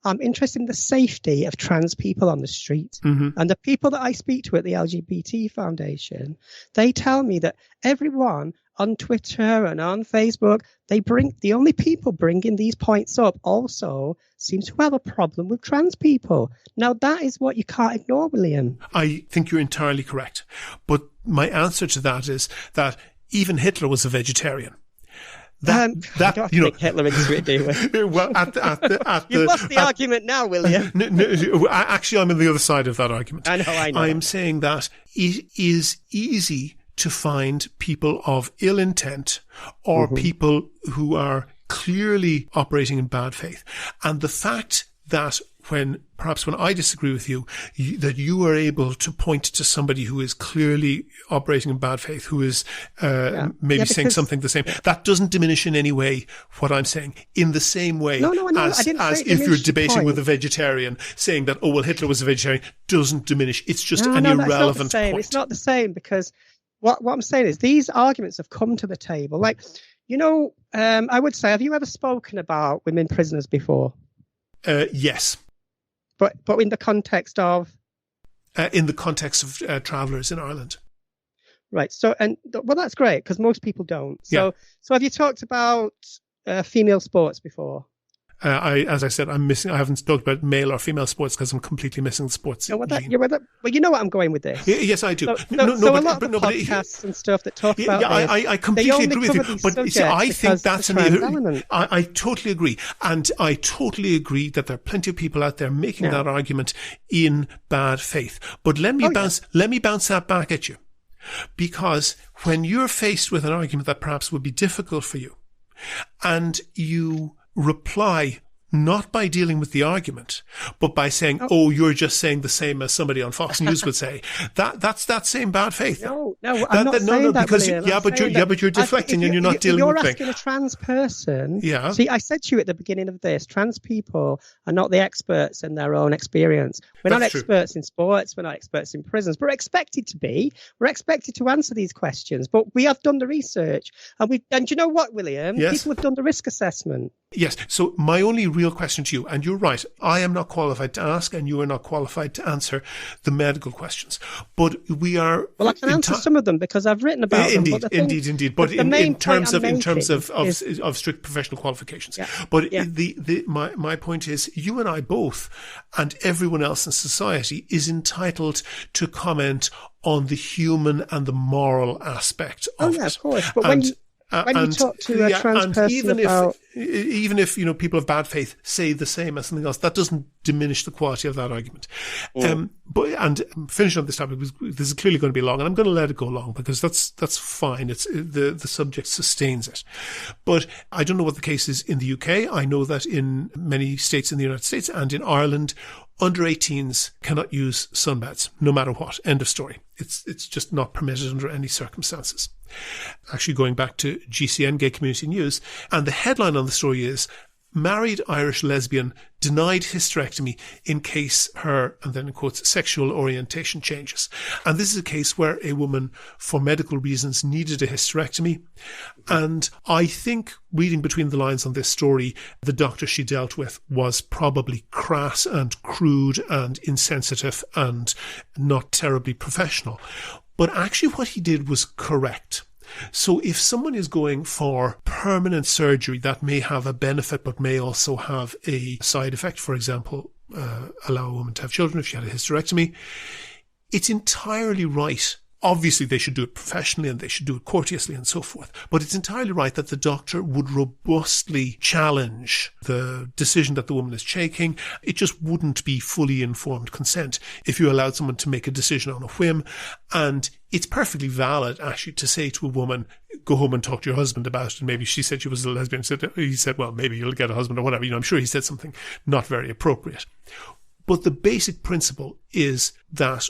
I'm interested in the safety of trans people on the street. And the people that I speak to at the LGBT Foundation, they tell me that everyone on Twitter and on Facebook, the only people bringing these points up also seem to have a problem with trans people. Now, that is what you can't ignore, William. I think you're entirely correct. But my answer to that is that even Hitler was a vegetarian. I don't think Hitler into it, do we? Well, you've lost the argument now, William. No, actually, I'm on the other side of that argument. I know. I'm saying that it is easy to find people of ill intent or people who are clearly operating in bad faith. And the fact that when I disagree with you, that you are able to point to somebody who is clearly operating in bad faith, who is saying something the same, that doesn't diminish in any way what I'm saying. In the same way as if you're debating with a vegetarian, saying that, oh, well, Hitler was a vegetarian, doesn't diminish. It's just an irrelevant point. It's not the same, because what I'm saying is these arguments have come to the table. Like, I would say, have you ever spoken about women prisoners before? Yes. But in the context of? In the context of travellers in Ireland. Right. So, that's great, because most people don't. So have you talked about female sports before? As I said, I'm missing. I haven't talked about male or female sports because I'm completely missing the sports. Well, you know what I'm going with this. Yes, I do. A lot of podcasts and stuff that talk about this. I completely agree with you. But see, I think that's an element. I totally agree, and I totally agree that there are plenty of people out there making that argument in bad faith. But let me bounce that back at you, because when you're faced with an argument that perhaps would be difficult for you, and you reply not by dealing with the argument, but by saying, oh, you're just saying the same as somebody on Fox News would say. That's that same bad faith. No, I'm not saying that, because William. but you're deflecting and you're not dealing with things. You're asking a trans person. Yeah. See, I said to you at the beginning of this, trans people are not the experts in their own experience. We're not experts in sports. We're not experts in prisons. But we're expected to be. We're expected to answer these questions. But we have done the research. And you know what, William? Yes. People have done the risk assessment. Yes. So my only real question to you, and you're right, I am not qualified to ask and you are not qualified to answer the medical questions. But we are... Well, I can answer some of them because I've written about them. Indeed. But in terms of strict professional qualifications. Yeah. But my point is, you and I both, and everyone else in society, is entitled to comment on the human and the moral aspect of it. Of course. But when you talk to a trans person even if people of bad faith say the same as something else, that doesn't diminish the quality of that argument. But finishing on this topic, this is clearly going to be long, and I'm going to let it go long because that's fine. It's the subject sustains it. But I don't know what the case is in the UK. I know that in many states in the United States and in Ireland, under 18s cannot use sunbeds, no matter what. End of story. It's just not permitted under any circumstances. Actually, going back to GCN, Gay Community News, and the headline on the story is, married Irish lesbian denied hysterectomy in case her, and then in quotes, sexual orientation changes. And this is a case where a woman, for medical reasons, needed a hysterectomy. And I think, reading between the lines on this story, the doctor she dealt with was probably crass and crude and insensitive and not terribly professional. But actually what he did was correct. So if someone is going for permanent surgery that may have a benefit but may also have a side effect, for example, allow a woman to have children if she had a hysterectomy, it's entirely right. Obviously, they should do it professionally and they should do it courteously and so forth. But it's entirely right that the doctor would robustly challenge the decision that the woman is taking. It just wouldn't be fully informed consent if you allowed someone to make a decision on a whim. And it's perfectly valid, actually, to say to a woman, go home and talk to your husband about it. And maybe she said she was a lesbian. He said, well, maybe you'll get a husband or whatever. I'm sure he said something not very appropriate. But the basic principle is that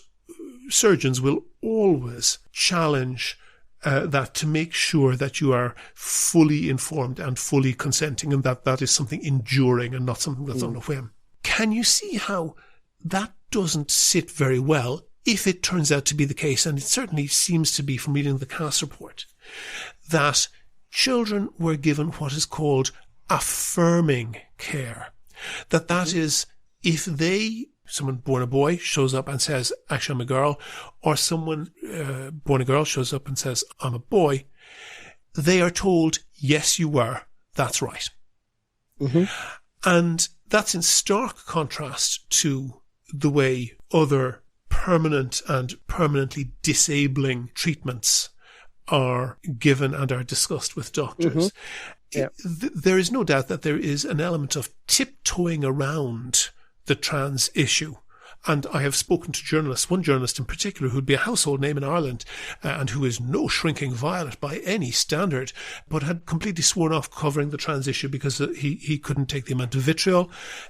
surgeons will always challenge that to make sure that you are fully informed and fully consenting, and that is something enduring and not something that's on a whim. Can you see how that doesn't sit very well if it turns out to be the case, and it certainly seems to be from reading the Cass report, that children were given what is called affirming care? That is, if someone born a boy shows up and says, actually, I'm a girl, or someone born a girl shows up and says, I'm a boy, they are told, yes, you were. That's right. Mm-hmm. And that's in stark contrast to the way other permanent and permanently disabling treatments are given and are discussed with doctors. Mm-hmm. Yeah. There is no doubt that there is an element of tiptoeing around the trans issue. And I have spoken to journalists, one journalist in particular who'd be a household name in Ireland and who is no shrinking violet by any standard, but had completely sworn off covering the trans issue because he couldn't take the amount of vitriol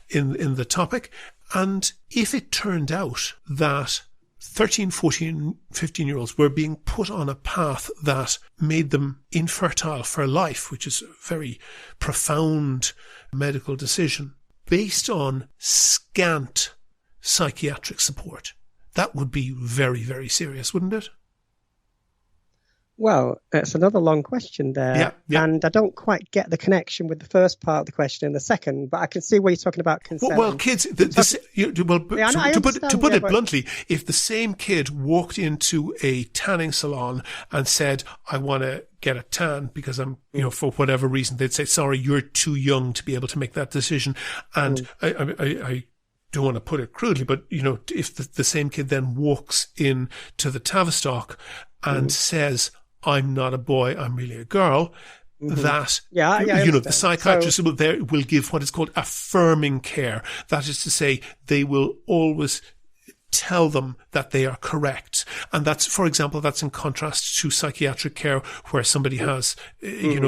in the topic. And if it turned out that 13, 14, 15-year-olds were being put on a path that made them infertile for life, which is a very profound medical decision, based on scant psychiatric support, that would be very, very serious, wouldn't it? Well, it's another long question there. Yeah. And I don't quite get the connection with the first part of the question and the second, but I can see where you're talking about consent. Well, kids, to put it bluntly, if the same kid walked into a tanning salon and said, I want to get a tan because I'm, for whatever reason, they'd say, sorry, you're too young to be able to make that decision. And I don't want to put it crudely, but, if the same kid then walks in to the Tavistock and says, I'm not a boy, I'm really a girl, that, the psychiatrist will give what is called affirming care. That is to say, they will always tell them that they are correct. And that's, for example, that's in contrast to psychiatric care where somebody has, an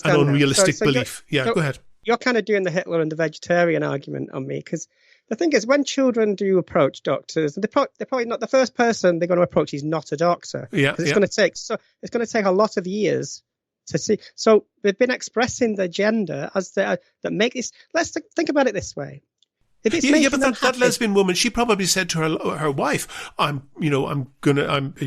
unrealistic belief. Go ahead. you're kind of doing the Hitler and the vegetarian argument on me, because the thing is, when children do approach doctors, they're probably not the first person they're going to approach is not a doctor. Yeah, it's going to take a lot of years to see. So they've been expressing the gender as that make this. Let's think about it this way. If it's but that lesbian woman, she probably said to her wife,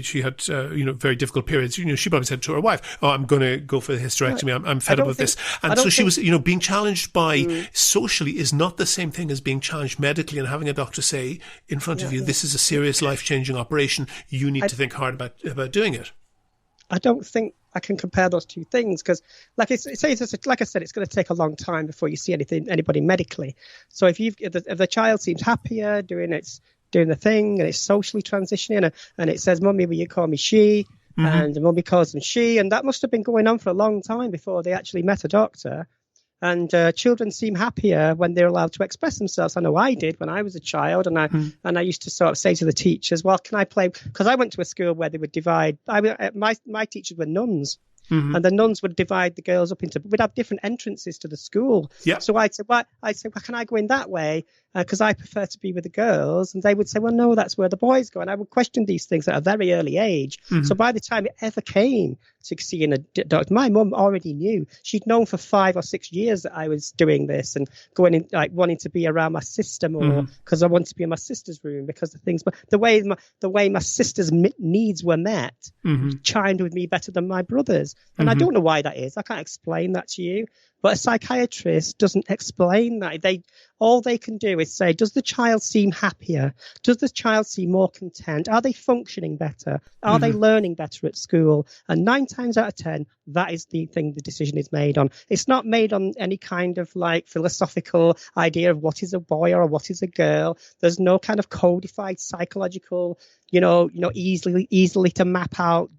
she had, very difficult periods. She probably said to her wife, oh, I'm going to go for the hysterectomy. I'm fed up with this. And so she was, being challenged by socially is not the same thing as being challenged medically and having a doctor say in front of you, this is a serious life-changing operation. You need to think hard about doing it. I don't think I can compare those two things, because, like I said, it's going to take a long time before you see anybody medically. So if the child seems happier doing the thing, and it's socially transitioning, and it says, "Mummy, will you call me she?" and the mummy calls them she, and that must have been going on for a long time before they actually met a doctor. And children seem happier when they're allowed to express themselves. I know I did when I was a child, and I used to sort of say to the teachers, "Well, can I play?" Because I went to a school where they would divide. My teachers were nuns, and the nuns would divide the girls up into. We'd have different entrances to the school. Yeah. So I'd say, "Well, can I go in that way? Because I prefer to be with the girls." And they would say, "Well, no, that's where the boys go." And I would question these things at a very early age. So by the time it ever came to seeing a doctor, my mum already knew. She'd known for 5 or 6 years that I was doing this and going in, like wanting to be around my sister more, because I wanted to be in my sister's room because of things. But the way my sister's needs were met chimed with me better than my brothers. And I don't know why that is. I can't explain that to you. But a psychiatrist doesn't explain that. All they can do is say, does the child seem happier? Does the child seem more content? Are they functioning better? Are they learning better at school? And 9 times out of 10, that is the thing the decision is made on. It's not made on any kind of like philosophical idea of what is a boy or what is a girl. There's no kind of codified psychological, easily to map out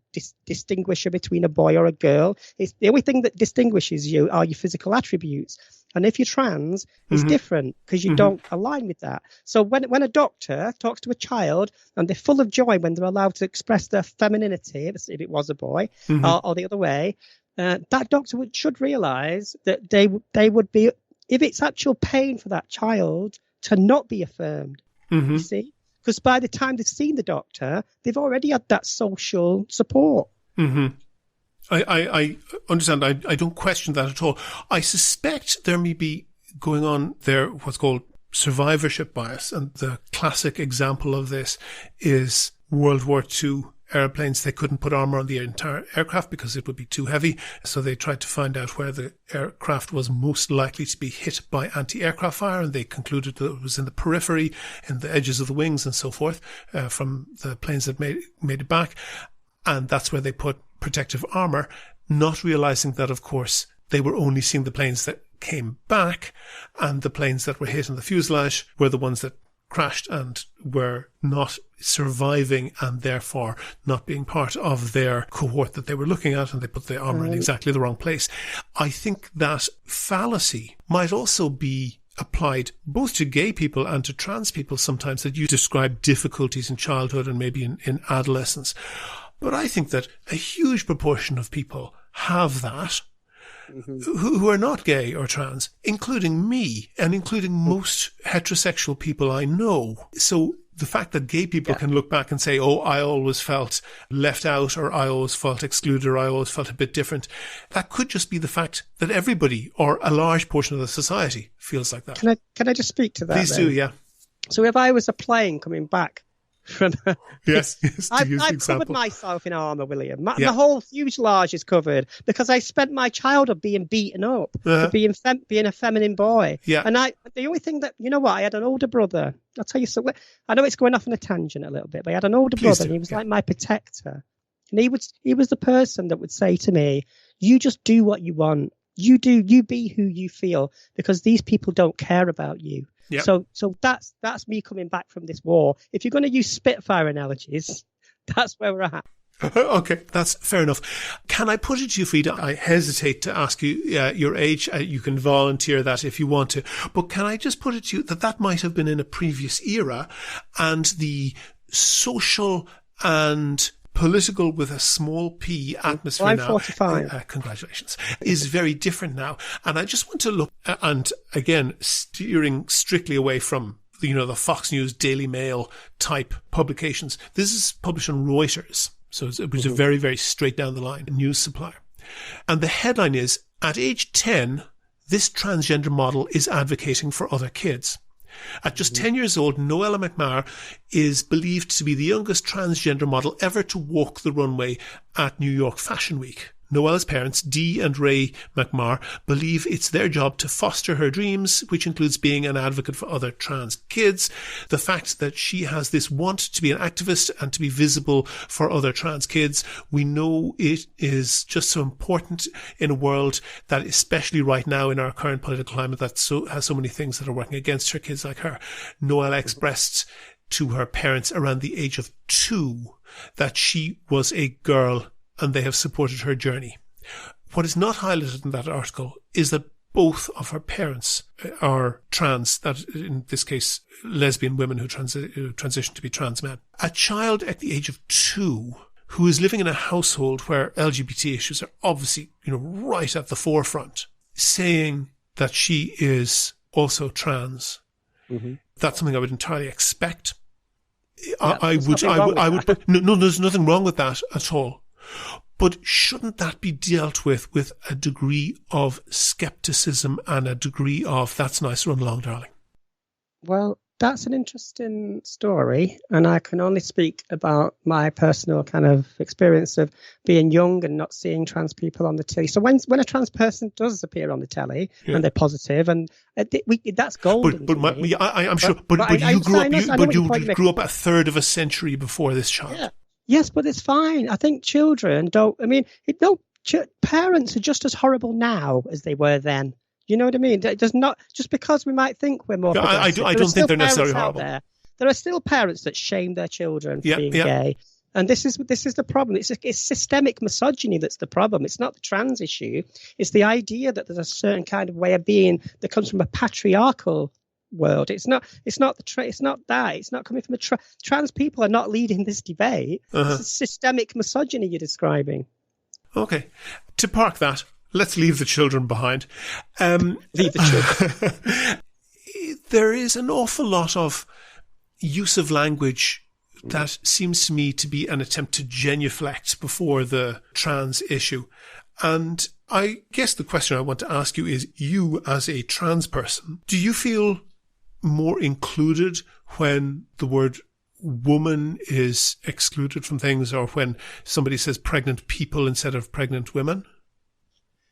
distinguisher between a boy or a girl. It's the only thing that distinguishes you are your physical attributes. And if you're trans, it's different because you don't align with that. So when a doctor talks to a child and they're full of joy when they're allowed to express their femininity, if it was a boy, or the other way, that doctor should realize that they would be, if it's actual pain for that child to not be affirmed, you see? Because by the time they've seen the doctor, they've already had that social support. I understand. I don't question that at all. I suspect there may be going on there what's called survivorship bias. And the classic example of this is World War II airplanes. They couldn't put armor on the entire aircraft because it would be too heavy. So they tried to find out where the aircraft was most likely to be hit by anti-aircraft fire. And they concluded that it was in the periphery, in the edges of the wings and so forth, from the planes that made it back. And that's where they put protective armor, not realizing that, of course, they were only seeing the planes that came back, and the planes that were hit in the fuselage were the ones that crashed and were not surviving and therefore not being part of their cohort that they were looking at, and they put the armor in exactly the wrong place. I think that fallacy might also be applied both to gay people and to trans people sometimes, that you describe difficulties in childhood and maybe in adolescence. But I think that a huge proportion of people have that, who are not gay or trans, including me and including most heterosexual people I know. So the fact that gay people can look back and say, oh, I always felt left out, or I always felt excluded, or I always felt a bit different, that could just be the fact that everybody or a large portion of the society feels like that. Can I just speak to that? Please do, yeah. So if I was a plane coming back from yes, I've covered myself in armour, William. My whole fuselage is covered because I spent my childhood being beaten up for being a feminine boy. Yeah. And the only thing that, I had an older brother. I'll tell you something. I know it's going off on a tangent a little bit, but I had an older brother, and he was like my protector. And he was the person that would say to me, "You just do what you want. You be who you feel, because these people don't care about you." Yep. So that's me coming back from this war. If you're going to use Spitfire analogies, that's where we're at. Okay, that's fair enough. Can I put it to you, Frida? I hesitate to ask you your age. You can volunteer that if you want to. But can I just put it to you that might have been in a previous era, and the social and political with a small p atmosphere I'm now. 45. Congratulations. Is very different now. And I just want to look, and again, steering strictly away from the Fox News, Daily Mail type publications. This is published on Reuters. So it was a very, very straight down the line news supplier. And the headline is, at age 10, this transgender model is advocating for other kids. At just 10 years old, Noella McMahon is believed to be the youngest transgender model ever to walk the runway at New York Fashion Week. Noella's parents, Dee and Ray McMahon, believe it's their job to foster her dreams, which includes being an advocate for other trans kids. The fact that she has this want to be an activist and to be visible for other trans kids, we know it is just so important in a world that, especially right now in our current political climate, that has so many things that are working against her kids like her. Noella expressed to her parents around the age of 2 that she was a girl, and they have supported her journey. What is not highlighted in that article is that both of her parents are trans, that in this case, lesbian women who transition to be trans men. A child at the age of 2 who is living in a household where LGBT issues are obviously, right at the forefront, saying that she is also trans. Mm-hmm. That's something I would entirely expect. Yeah, I would. No, there's nothing wrong with that at all. But shouldn't that be dealt with a degree of skepticism and a degree of, that's nice, run along, darling? Well, that's an interesting story. And I can only speak about my personal kind of experience of being young and not seeing trans people on the telly. So when a trans person does appear on the telly and they're positive, and that's golden. I'm sure. But you grew up a third of a century before this child. Yeah. Yes, but it's fine. I think children don't. I mean, parents are just as horrible now as they were then. You know what I mean? It does not, just because we might think we're more. I don't think they're necessarily horrible. There are still parents that shame their children for being gay, and this is the problem. It's systemic misogyny that's the problem. It's not the trans issue. It's the idea that there's a certain kind of way of being that comes from a patriarchal world. It's not that. It's not coming from trans people are not leading this debate. It's systemic misogyny you're describing. Okay, to park that, let's leave the children behind. Leave the children. There is an awful lot of use of language that seems to me to be an attempt to genuflect before the trans issue. And I guess the question I want to ask you is, you as a trans person, do you feel more included when the word woman is excluded from things, or when somebody says pregnant people instead of pregnant women?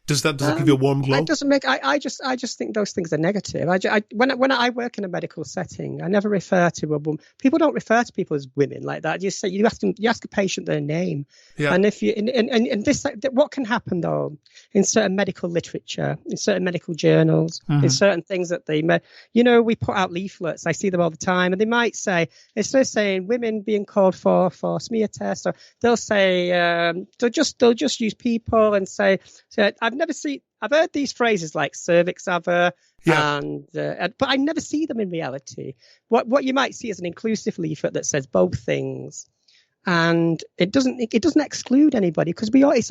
Does that give you a warm glow? It doesn't make. I just think those things are negative. When I work in a medical setting, I never refer to a woman. People don't refer to people as women like that. You say you ask a patient their name, and if you and this, what can happen though in certain medical literature, in certain medical journals, in certain things that we put out leaflets. I see them all the time, and they might say, instead of saying women being called for smear tests, or they'll say they'll just use people and say I've heard these phrases like cervix other, but I never see them in reality. What you might see is an inclusive leaflet that says both things, and it doesn't exclude anybody, because it's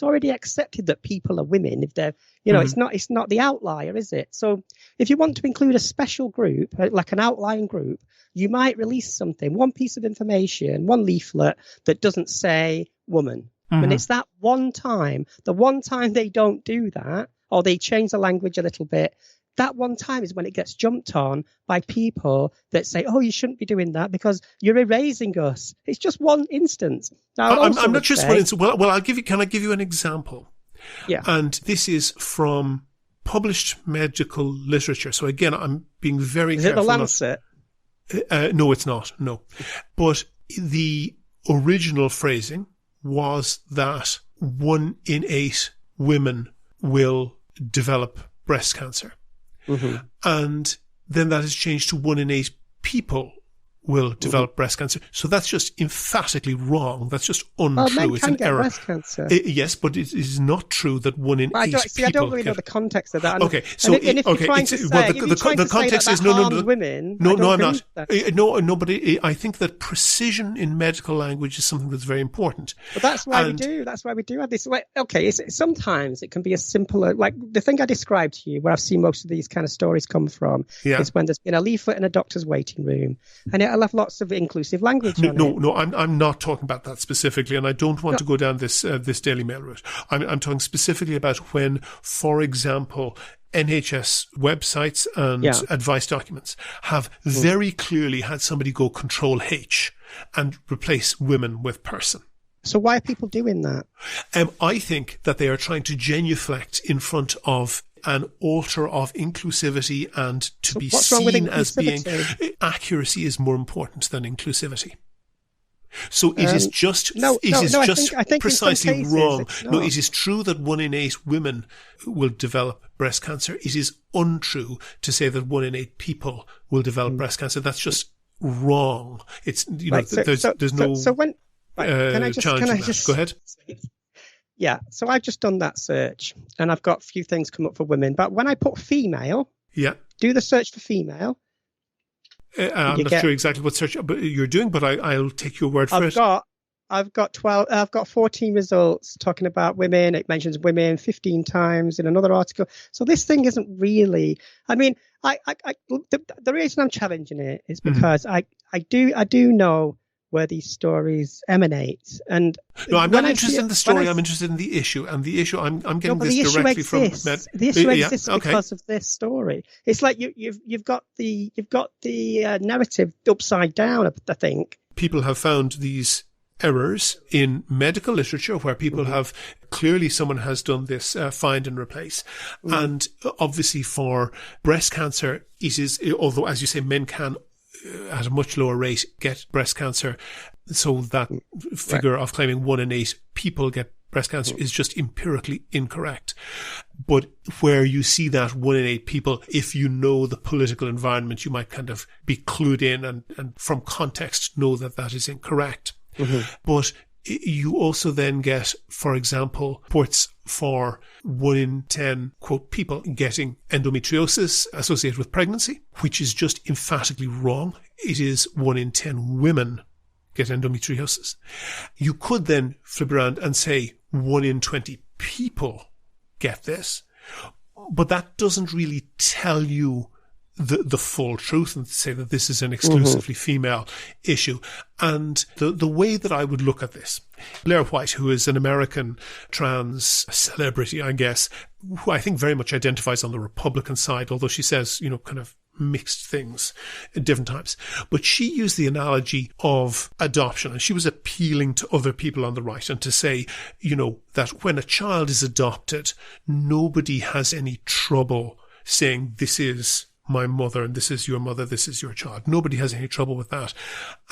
already accepted that people are women. If they're it's not the outlier, is it? So if you want to include a special group, like an outlying group, you might release something, one piece of information, one leaflet that doesn't say woman. And it's that one time, the one time they don't do that, or they change the language a little bit, that one time is when it gets jumped on by people that say, oh, you shouldn't be doing that because you're erasing us. It's just one instance. Now, I'm not just one instance. Well, can I give you an example? Yeah. And this is from published medical literature. So again, I'm being very careful. Is it the Lancet? No, it's not. No. But the original phrasing was that 1 in 8 women will develop breast cancer. And then that has changed to 1 in 8 people will develop breast cancer. So that's just emphatically wrong. That's just untrue. Well, men it's can an get error. breast cancer. Yes, but it is not true that 1 in 8 people I don't really know the context of that. And, okay, so and if you're trying to say, the context is no, women. No, I'm not. No, but I think that precision in medical language is something that's very important. But that's why we do. That's why we do have this. Okay, sometimes it can be as simple as, like the thing I described to you, where I've seen most of these kind of stories come from, is when there's been a leaflet in a doctor's waiting room, and it'll have lots of inclusive language on it. No, I'm not talking about that specifically, and I don't want to go down this Daily Mail route. I'm talking specifically about when, for example, NHS websites and advice documents have very clearly had somebody go Control H and replace women with person. So why are people doing that? I think that they are trying to genuflect in front of an altar of inclusivity and to be seen as being accuracy is more important than inclusivity. So it is just I think precisely wrong. No, it is true that 1 in 8 women will develop breast cancer. It is untrue to say that 1 in 8 people will develop breast cancer. That's just wrong. It's there's no. So when can I just go ahead? Yeah, so I've just done that search and I've got a few things come up for women. But when I put female, do the search for female. I'm not sure exactly what search you're doing, but I'll take your word for it. I've got 14 results talking about women. It mentions women 15 times in another article. So this thing isn't really. I mean, the reason I'm challenging it is because I do know where these stories emanate. And no, I'm not interested in the story. I'm interested in the issue. And the issue, I'm getting this directly from the issue exists because of this story. It's like you've got the narrative upside down, I think. People have found these errors in medical literature where people have clearly someone has done this find and replace. And obviously for breast cancer, it is, although as you say, men can at a much lower rate get breast cancer. So that figure of claiming 1 in 8 people get breast cancer is just empirically incorrect. But where you see that 1 in 8 people, if you know the political environment, you might kind of be clued in and from context know that that is incorrect. But you also then get, for example, reports for 1 in 10, quote, people getting endometriosis associated with pregnancy, which is just emphatically wrong. It is 1 in 10 women get endometriosis. You could then flip around and say 1 in 20 people get this, but that doesn't really tell you the full truth and say that this is an exclusively female issue. And the way that I would look at this, Blair White, who is an American trans celebrity, I guess, who I think very much identifies on the Republican side, although she says, kind of mixed things at different times. But she used the analogy of adoption, and she was appealing to other people on the right and to say, that when a child is adopted, nobody has any trouble saying this is my mother and this is your mother, this is your child. Nobody has any trouble with that.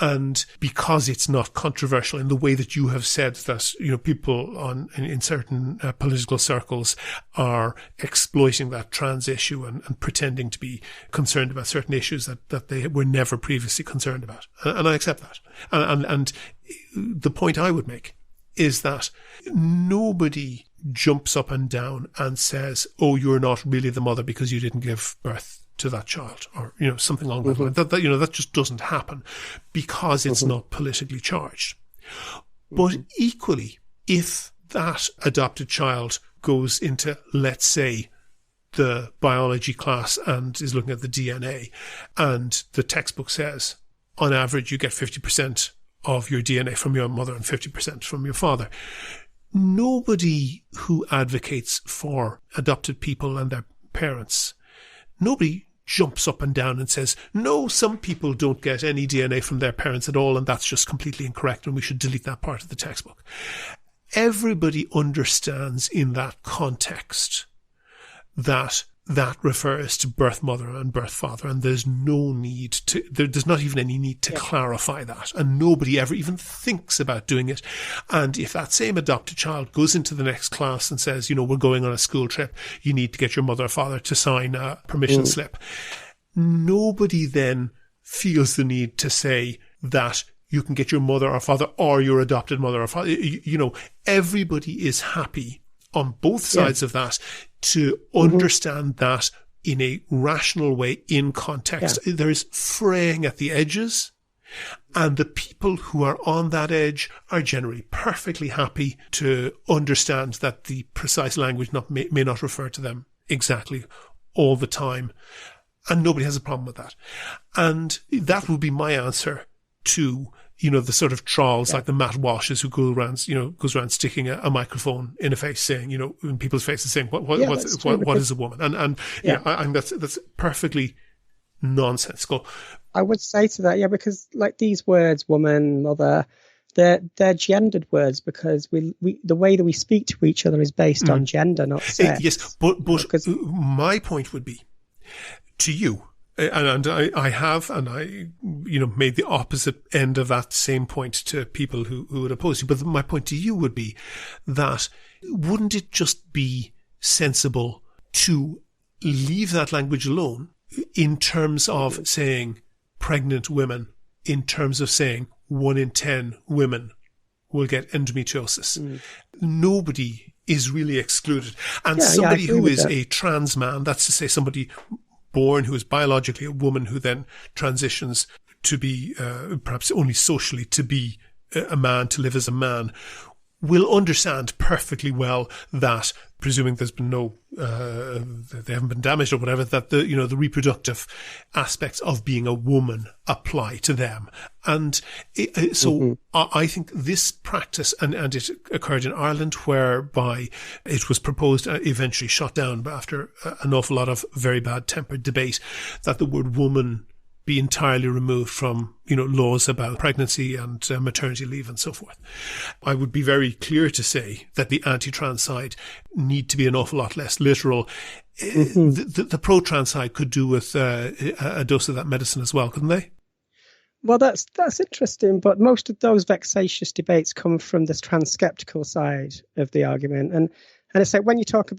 And because it's not controversial in the way that you have said that, people in certain political circles are exploiting that trans issue and pretending to be concerned about certain issues that they were never previously concerned about. And I accept that. And the point I would make is that nobody jumps up and down and says, oh, you're not really the mother because you didn't give birth to that child, or something along that line. That just doesn't happen because it's not politically charged. But equally, if that adopted child goes into, let's say, the biology class and is looking at the DNA, and the textbook says, on average, you get 50% of your DNA from your mother and 50% from your father. Nobody who advocates for adopted people and their parents, nobody jumps up and down and says, no, some people don't get any DNA from their parents at all, and that's just completely incorrect, and we should delete that part of the textbook. Everybody understands in that context that refers to birth mother and birth father, and there's there's not even any need to clarify that, and nobody ever even thinks about doing it. And if that same adopted child goes into the next class and says, we're going on a school trip, you need to get your mother or father to sign a permission slip, nobody then feels the need to say that you can get your mother or father or your adopted mother or father. You know, everybody is happy on both sides of that to understand that in a rational way, in context. There is fraying at the edges, and the people who are on that edge are generally perfectly happy to understand that the precise language may not refer to them exactly all the time. And nobody has a problem with that. And that would be my answer to, you know, the sort of trolls like the Matt Walshes who goes around sticking a microphone in a face saying, you know, in people's faces saying, what is a woman? And that's perfectly nonsensical. I would say to that, because like these words, woman, mother, they're gendered words because we the way that we speak to each other is based on gender, not sex. Yes, but my point would be to you, and I have made the opposite end of that same point to people who would oppose you. But my point to you would be that wouldn't it just be sensible to leave that language alone in terms of saying pregnant women, in terms of saying 1 in 10 women will get endometriosis. Nobody is really excluded. And somebody who is a trans man, that's to say somebody born who is biologically a woman who then transitions to be, perhaps only socially, to be a man, to live as a man, will understand perfectly well that, presuming there's been no, they haven't been damaged or whatever, that the reproductive aspects of being a woman apply to them. And I think this practice, and it occurred in Ireland, whereby it was proposed, eventually shot down after an awful lot of very bad tempered debate, that the word woman be entirely removed from, laws about pregnancy and maternity leave and so forth. I would be very clear to say that the anti-trans side need to be an awful lot less literal. The pro-trans side could do with a dose of that medicine as well, couldn't they? Well, that's interesting, but most of those vexatious debates come from this trans-skeptical side of the argument. And it's like when they talk,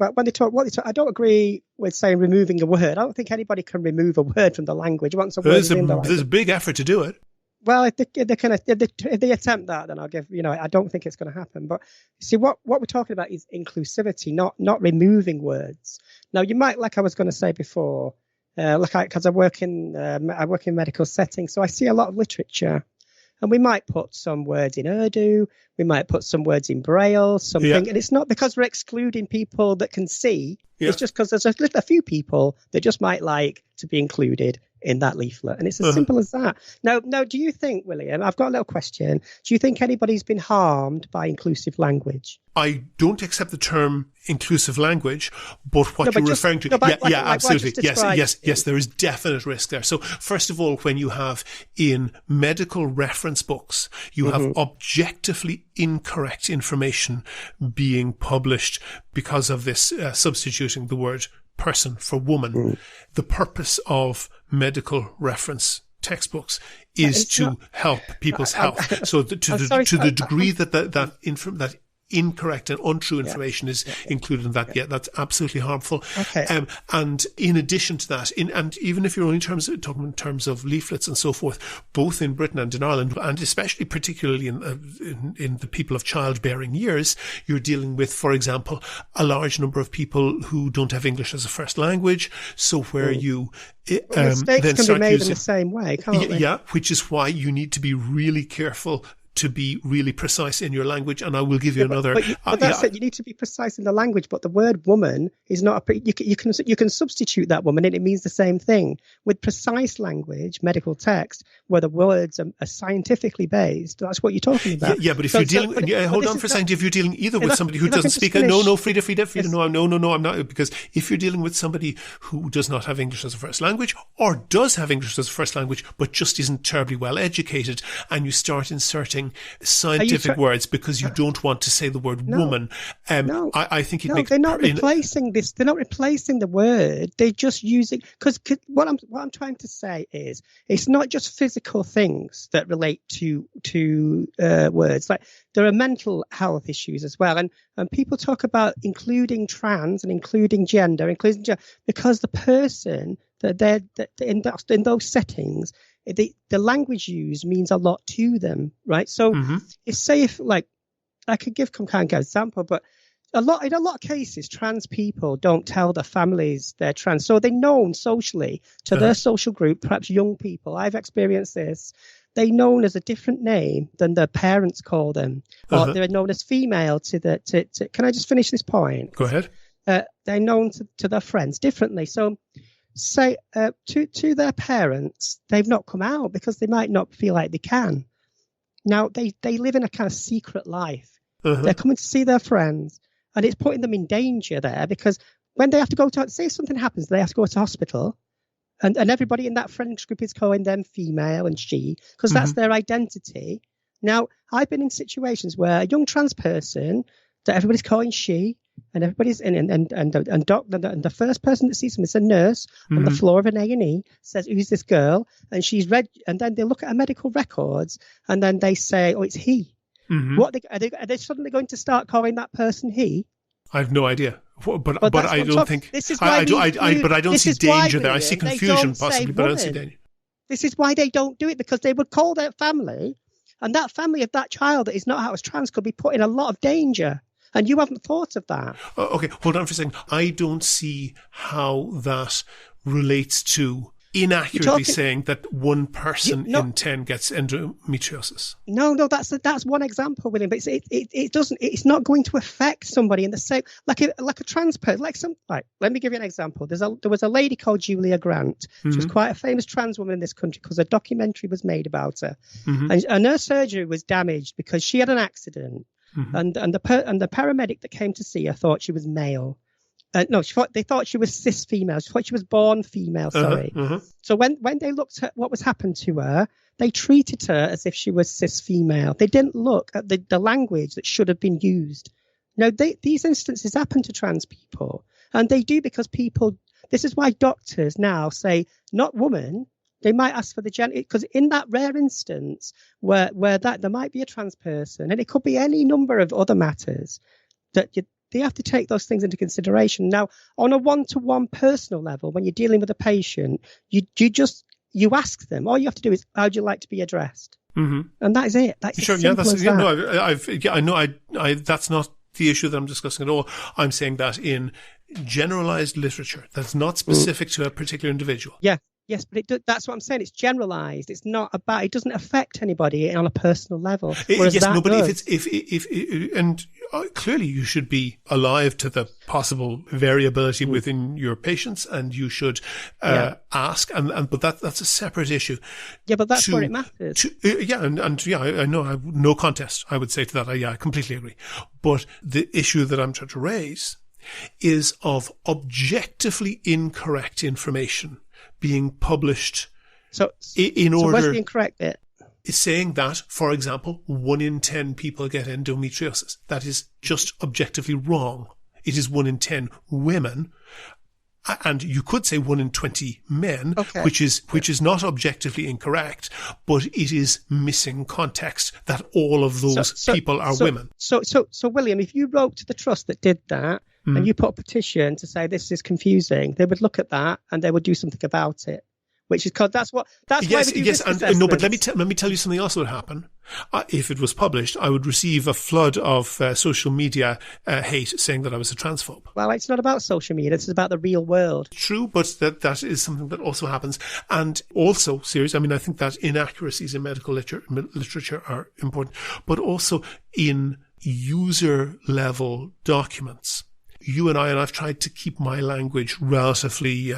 I don't agree with saying removing a word. I don't think anybody can remove a word from the language. Once a word is in the language. There's a big effort to do it. Well, if they attempt that, then I'll give, I don't think it's going to happen. But see, what we're talking about is inclusivity, not removing words. Now, you might, like I was going to say before, because I work in medical settings, so I see a lot of literature. And we might put some words in Urdu, we might put some words in Braille, something. Yeah. And it's not because we're excluding people that can see. Yeah. It's just because there's a few people that just might like to be included in that leaflet. And it's as simple as that. Now, do you think, William, I've got a little question. Do you think anybody's been harmed by inclusive language? I don't accept the term inclusive language, but what you're referring to, absolutely. Yes, there is definite risk there. So first of all, when you have in medical reference books, you have objectively incorrect information being published because of this substituting the word person for woman. The purpose of medical reference textbooks is to help people's health. So to the degree that incorrect and untrue information is included in that, that's absolutely harmful. Okay. And in addition to that, and even if you're only talking in terms of leaflets and so forth, both in Britain and in Ireland, and especially particularly in the people of childbearing years, you're dealing with, for example, a large number of people who don't have English as a first language. So where you mistakes can be made in the same way, can't they? Yeah, which is why you need to be really careful to be really precise in your language, and I will give you another. But that's it. You need to be precise in the language. But the word "woman" is not you can substitute that woman, and it means the same thing. With precise language, medical text, where the words are scientifically based, that's what you're talking about. Yeah, but if you're dealing, hold on for a second. If you're dealing either with somebody who doesn't speak, Frida, no, I'm not, because if you're dealing with somebody who does not have English as a first language, or does have English as a first language, but just isn't terribly well educated, and you start inserting scientific words because you don't want to say the word woman. I think it makes... They're not replacing this. They're not replacing the word. They're just using... Because what I'm trying to say is it's not just physical things that relate to words. Like there are mental health issues as well. And people talk about including trans and including gender, because the person that in those settings the language used means a lot to them, right? So if like, I could give some kind of example, but in a lot of cases, trans people don't tell their families they're trans. So they're known socially to their social group, perhaps young people. I've experienced this. They're known as a different name than their parents call them, or they're known as female to can I just finish this point? Go ahead. They're known to their friends differently. So say to their parents, they've not come out because they might not feel like they can. Now they live in a kind of secret life. They're coming to see their friends, and it's putting them in danger there, because when they have to go to, say something happens, they have to go to hospital, and everybody in that friends group is calling them female and she, because that's their identity. Now, I've been in situations where a young trans person that everybody's calling she, and everybody's and the first person that sees them is a nurse on the floor of an A&E, says, "Who's this girl?" And she's read, and then they look at her medical records, and then they say, "Oh, it's he." What are they suddenly going to start calling that person he? I have no idea, but I don't think. This is why but I don't see danger there. I see confusion possibly, but I don't see danger. This is why they don't do it, because they would call their family, and that family of that child that is not out as trans could be put in a lot of danger. And you haven't thought of that. Okay, hold on for a second. I don't see how that relates to inaccurately saying that one person in 10 gets endometriosis. No, that's one example, William. But it doesn't. It's not going to affect somebody in the same, like a trans person. Let me give you an example. There was a lady called Julia Grant. She was quite a famous trans woman in this country because a documentary was made about her, and her surgery was damaged because she had an accident. And the paramedic that came to see her thought she was male. They thought she was cis female. She thought she was born female. Sorry. So when they looked at what was happened to her, they treated her as if she was cis female. They didn't look at the language that should have been used. Now, these instances happen to trans people, and they do because people. This is why doctors now say not woman. They might ask for the gender, because in that rare instance where there might be a trans person, and it could be any number of other matters, that they have to take those things into consideration. Now, on a one-to-one personal level, when you're dealing with a patient, you ask them. All you have to do is, how do you like to be addressed? And that is it. That's sure. Yeah, that's I know. That's not the issue that I'm discussing at all. I'm saying that in generalized literature, that's not specific to a particular individual. Yeah. Yes, but that's what I'm saying. It's generalized. It's not about. It doesn't affect anybody on a personal level. Clearly you should be alive to the possible variability within your patients, and you should ask. But that's a separate issue. Yeah, but that's where it matters. I know. I have no contest. I would say to that. I completely agree. But the issue that I'm trying to raise is of objectively incorrect information being published in order. So what's the incorrect bit? Is saying that, for example, 1 in 10 people get endometriosis. That is just objectively wrong. It is 1 in 10 women, and you could say 1 in 20 men, which is not objectively incorrect, but it is missing context that all of those people are women. So, William, if you wrote to the trust that did that, and you put a petition to say this is confusing, they would look at that and they would do something about it. Which is called, that's why we do risk assessments. No, but let me tell you something else would happen. If it was published, I would receive a flood of social media hate saying that I was a transphobe. Well, it's not about social media. It's about the real world. True, but that is something that also happens. And also, seriously, I think that inaccuracies in medical literature are important, but also in user-level documents. You and I've tried to keep my language relatively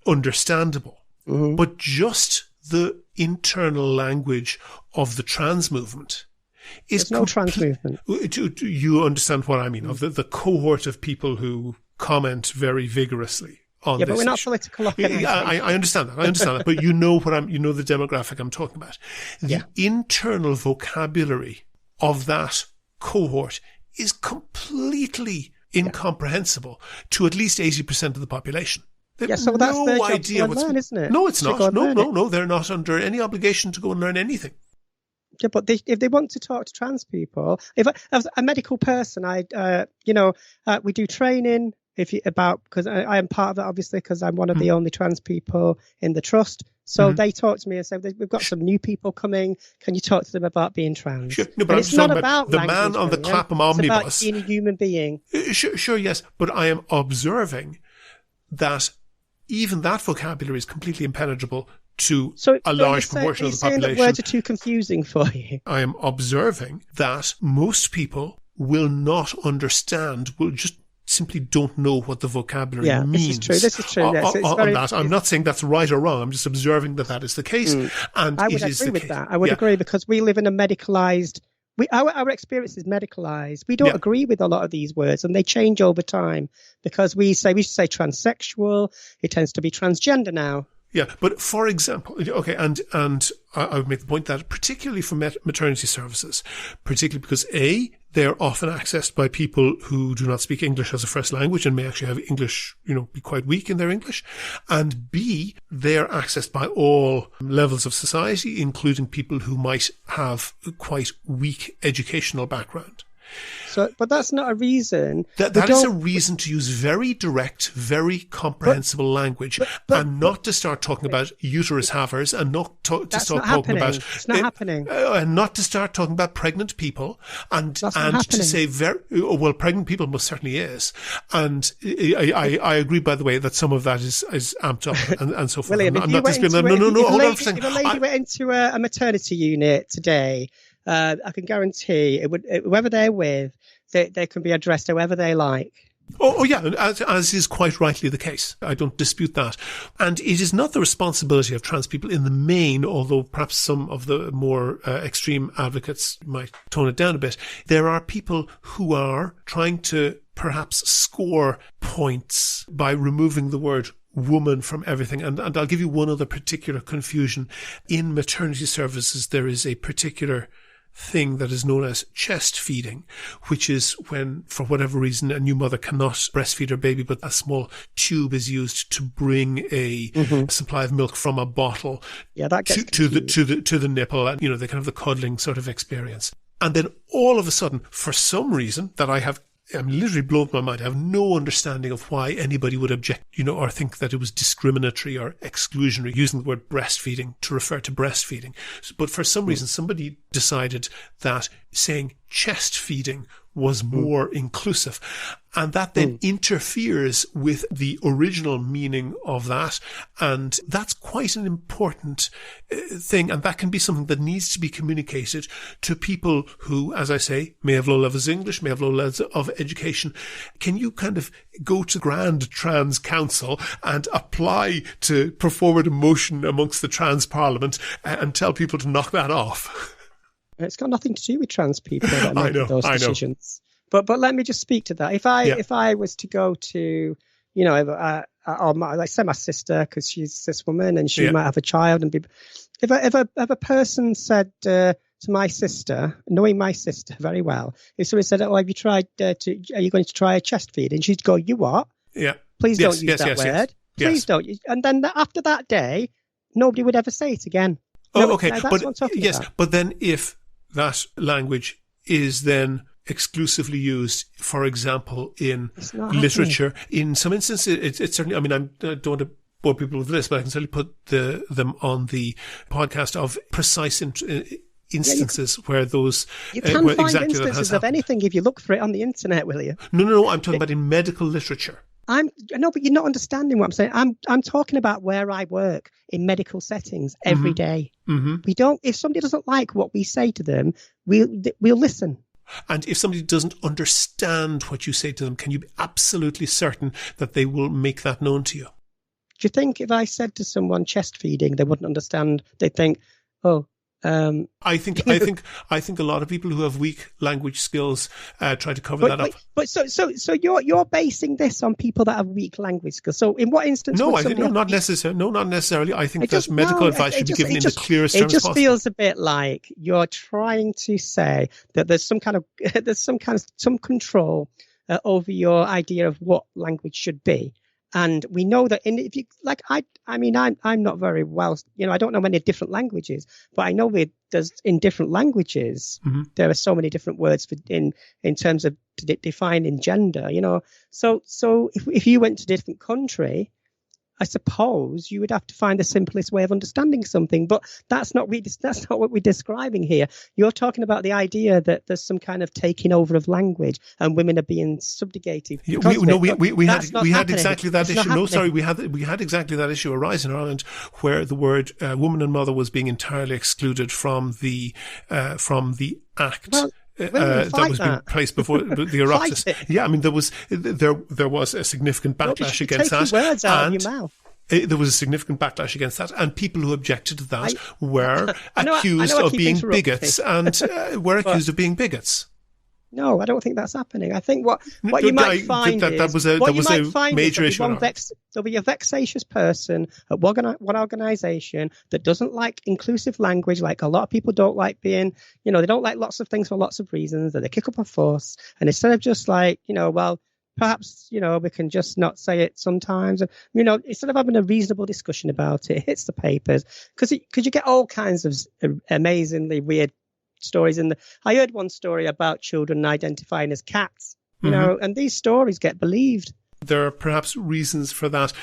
understandable. But just the internal language of the trans movement is no trans movement. You understand what I mean, of the cohort of people who comment very vigorously on this. Yeah, but we're not political. I understand that. But you know the demographic I'm talking about. The internal vocabulary of that cohort is completely incomprehensible to at least 80% of the population. They have so that's no idea what's going on, isn't it? No, it's not. No. They're not under any obligation to go and learn anything. Yeah, but if they want to talk to trans people, if as a medical person, we do training because I am part of it, obviously, because I'm one of the only trans people in the trust. So they talk to me and say, we've got some new people coming. Can you talk to them about being trans? Sure. No, but and I'm it's not talking about the language, man on the William. Clapham It's omnibus. about being a human being. Sure, yes. But I am observing that even that vocabulary is completely impenetrable to a large proportion of the population. That words are too confusing for you. I am observing that most people will not understand, will just simply don't know what the vocabulary means. This is true. Yes, I'm not saying that's right or wrong. I'm just observing that is the case. And I would agree with that. I would agree, because we live in a medicalized. Our experience is medicalized. We don't agree with a lot of these words, and they change over time, because we should say transsexual. It tends to be transgender now. Yeah, but for example, okay, and I would make the point that particularly for maternity services, particularly because A, they're often accessed by people who do not speak English as a first language and may actually have English, be quite weak in their English, and B, they're accessed by all levels of society, including people who might have quite weak educational background. So, but that's not a reason. That is a reason to use very direct, very comprehensible language, and not to start talking about uterus havers, and not to start talking about. It's not happening. And not to start talking about pregnant people, and to say pregnant people most certainly is. And I agree, by the way, that some of that is amped up and so forth. William, I'm not disputing that. No. Hold on for a second. If a lady went into a maternity unit today, I can guarantee whoever they're with, they can be addressed however they like. Oh yeah, as is quite rightly the case. I don't dispute that. And it is not the responsibility of trans people in the main, although perhaps some of the more extreme advocates might tone it down a bit. There are people who are trying to perhaps score points by removing the word woman from everything. And I'll give you one other particular confusion. In maternity services, there is a particular thing that is known as chest feeding, which is when, for whatever reason, a new mother cannot breastfeed her baby, but a small tube is used to bring a supply of milk from a bottle to the nipple, and they can have the cuddling sort of experience. And then all of a sudden, for some reason that I'm literally blown my mind. I have no understanding of why anybody would object, or think that it was discriminatory or exclusionary, using the word breastfeeding to refer to breastfeeding. But for some reason, somebody decided that saying chest feeding was more inclusive. And that then interferes with the original meaning of that. And that's quite an important thing. And that can be something that needs to be communicated to people who, as I say, may have low levels of English, may have low levels of education. Can you kind of go to Grand Trans Council and apply to put forward a motion amongst the Trans Parliament and tell people to knock that off? It's got nothing to do with trans people that make those decisions. But let me just speak to that. If I was to go to, let's say my sister, because she's a cis woman and she might have a child, and if a person said to my sister, knowing my sister very well, if somebody said, "Oh, have you tried? Are you going to try a chest feed?" And she'd go, "You what? Yeah. Please don't use that word. Please don't." And then after that day, nobody would ever say it again. Oh, okay. That's what I'm talking about. But then if that language is then exclusively used, for example, in literature, in some instances, it's certainly, I don't want to bore people with this, but I can certainly put them on the podcast of precise instances where those... You can find instances of anything if you look for it on the internet, will you? No, I'm talking about in medical literature. But you're not understanding what I'm saying. I'm talking about where I work in medical settings every day. Mm-hmm. We don't. If somebody doesn't like what we say to them, we'll listen. And if somebody doesn't understand what you say to them, can you be absolutely certain that they will make that known to you? Do you think if I said to someone chest feeding, they wouldn't understand? They'd think, oh. I think a lot of people who have weak language skills try to cover that up. But so you're basing this on people that have weak language skills. So in what instance? Not necessarily. I think that medical advice should be given in the clearest terms possible. It just feels a bit like you're trying to say that there's some control over your idea of what language should be. And we know that I'm not very well, I don't know many different languages, but I know there's in different languages, there are so many different words in terms of defining gender, So if you went to a different country I suppose you would have to find the simplest way of understanding something, but that's not what we're describing here. You're talking about the idea that there's some kind of taking over of language and women are being subjugated. We had exactly that issue. No, sorry, we had exactly that issue arise in Ireland, where the word woman and mother was being entirely excluded from the act. Well, that was being placed before the Oireachtas. Yeah, I mean, there was a significant backlash against that. Words out of your mouth. There was a significant backlash against that, and people who objected to that were accused of being bigots and were accused of being bigots. No, I don't think that's happening. I think what you might find that was a major issue. There'll be a vexatious person at one organisation that doesn't like inclusive language, like a lot of people don't like being, they don't like lots of things for lots of reasons, that they kick up a fuss. And instead of just like, well, perhaps, we can just not say it sometimes. And, instead of having a reasonable discussion about it, it hits the papers. Because you get all kinds of amazingly weird stories. I heard one story about children identifying as cats, and these stories get believed. There are perhaps reasons for that,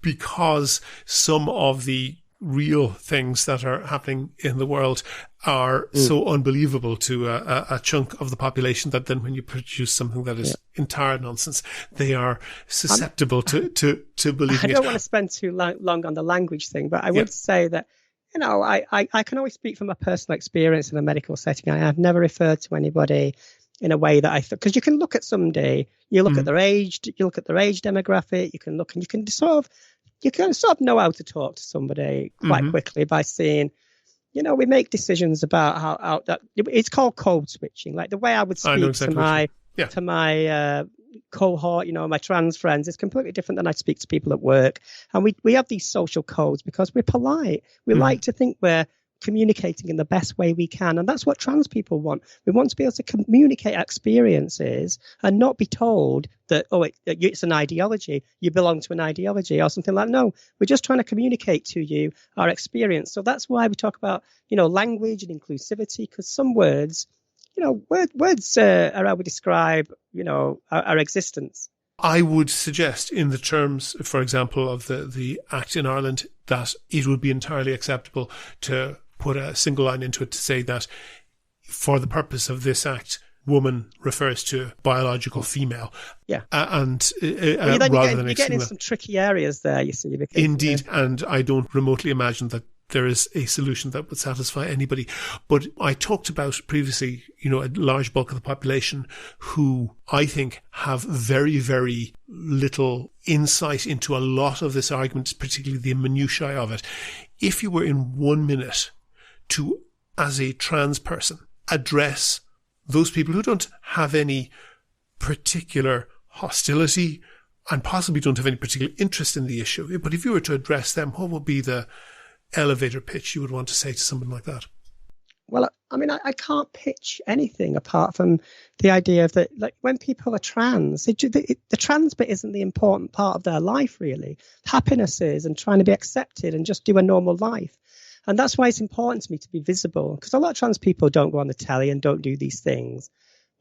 because some of the real things that are happening in the world are so unbelievable to a chunk of the population that then when you produce something that is entire nonsense, they are susceptible to believing it. I don't want to spend too long on the language thing, but I would say that I can always speak from a personal experience in a medical setting. I have never referred to anybody in a way that I thought, because you can look at somebody, you look at their age, you look at their age demographic, you can look and you can sort of know how to talk to somebody quite quickly by seeing, we make decisions about how that it's called code switching. Like the way I would speak to my cohort, my trans friends, is completely different than I speak to people at work. And we have these social codes because we're polite. We like to think we're communicating in the best way we can. And that's what trans people want. We want to be able to communicate experiences and not be told that, it's an ideology. You belong to an ideology or something like that. No, we're just trying to communicate to you our experience. So that's why we talk about, language and inclusivity, because some words, words are how we describe, our existence. I would suggest in the terms, for example, of the Act in Ireland, that it would be entirely acceptable to put a single line into it to say that for the purpose of this Act, woman refers to biological female. Yeah. Rather than you're getting in some tricky areas there, you see. Because, indeed. And I don't remotely imagine that there is a solution that would satisfy anybody. But I talked about previously, a large bulk of the population who I think have very, very little insight into a lot of this argument, particularly the minutiae of it. If you were in 1 minute to, as a trans person, address those people who don't have any particular hostility and possibly don't have any particular interest in the issue, but if you were to address them, what would be the elevator pitch you would want to say to someone like that? Well, I mean, I can't pitch anything apart from the idea of that, like when people are trans, the trans bit isn't the important part of their life, really. Happiness is, and trying to be accepted and just do a normal life. And that's why it's important to me to be visible, because a lot of trans people don't go on the telly and don't do these things.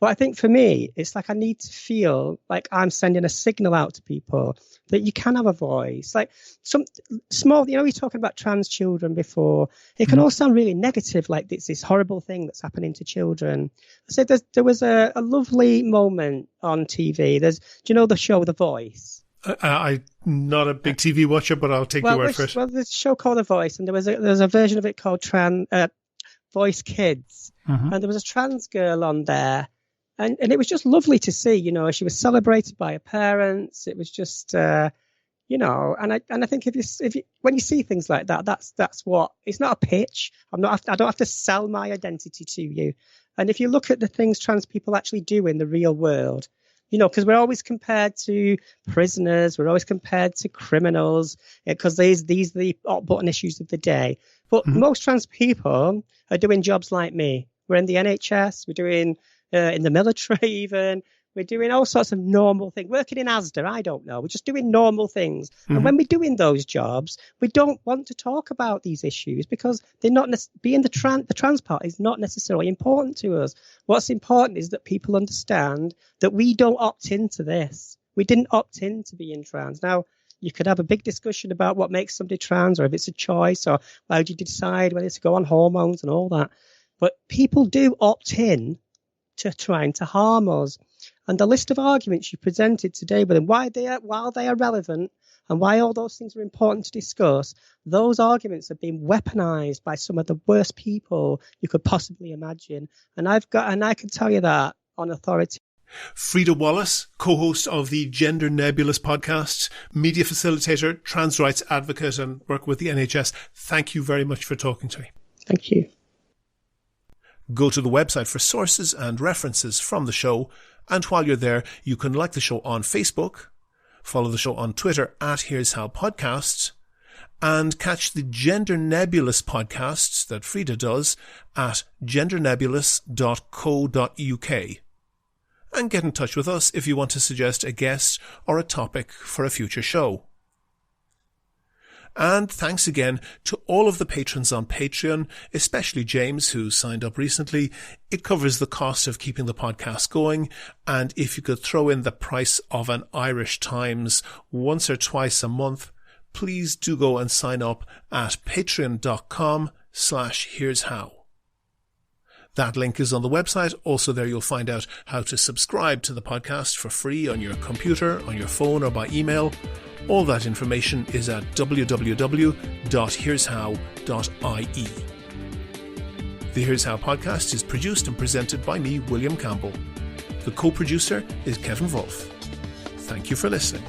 But I think for me, it's like I need to feel like I'm sending a signal out to people that you can have a voice. Like some small, you're talking about trans children before. It can all sound really negative, like it's this horrible thing that's happening to children. I said there was a lovely moment on TV. Do you know the show The Voice? I'm not a big TV watcher, but I'll take your word for it. Well, there's a show called The Voice, and there's a version of it called Voice Kids. And there was a trans girl on there. And it was just lovely to see, she was celebrated by her parents. It was just, and I think if you when you see things like that, that's what, it's not a pitch. I don't have to sell my identity to you. And if you look at the things trans people actually do in the real world, because we're always compared to prisoners, we're always compared to criminals, because these are the hot button issues of the day. But most trans people are doing jobs like me. We're in the NHS, we're doing in the military even. We're doing all sorts of normal things. Working in Asda, I don't know. We're just doing normal things. And when we're doing those jobs, we don't want to talk about these issues because they're not being the trans part is not necessarily important to us. What's important is that people understand that we don't opt into this. We didn't opt into being trans. Now, You could have a big discussion about what makes somebody trans, or if it's a choice, or how do you decide whether to go on hormones and all that. But people do opt in to trying to harm us. And the list of arguments you presented today, but while they are relevant and why all those things are important to discuss, those arguments have been weaponized by some of the worst people you could possibly imagine. And I can tell you that on authority. Frida Wallace, co-host of the Gender Nebulous podcast, media facilitator, trans rights advocate, and work with the NHS. Thank you very much for talking to me. Thank you. Go to the website for sources and references from the show. And while you're there, you can like the show on Facebook, follow the show on Twitter at Here's How Podcasts, and catch the Gender Nebulous podcasts that Frida does at gendernebulous.co.uk. And get in touch with us if you want to suggest a guest or a topic for a future show. And thanks again to all of the patrons on Patreon, especially James, who signed up recently. It covers the cost of keeping the podcast going, and if you could throw in the price of an Irish Times once or twice a month, please do go and sign up at patreon.com/here'show. That link is on the website. Also there you'll find out how to subscribe to the podcast for free on your computer, on your phone, or by email. All that information is at www.here'show.ie. The Here's How podcast is produced and presented by me, William Campbell. The co-producer is Kevin Wolf. Thank you for listening.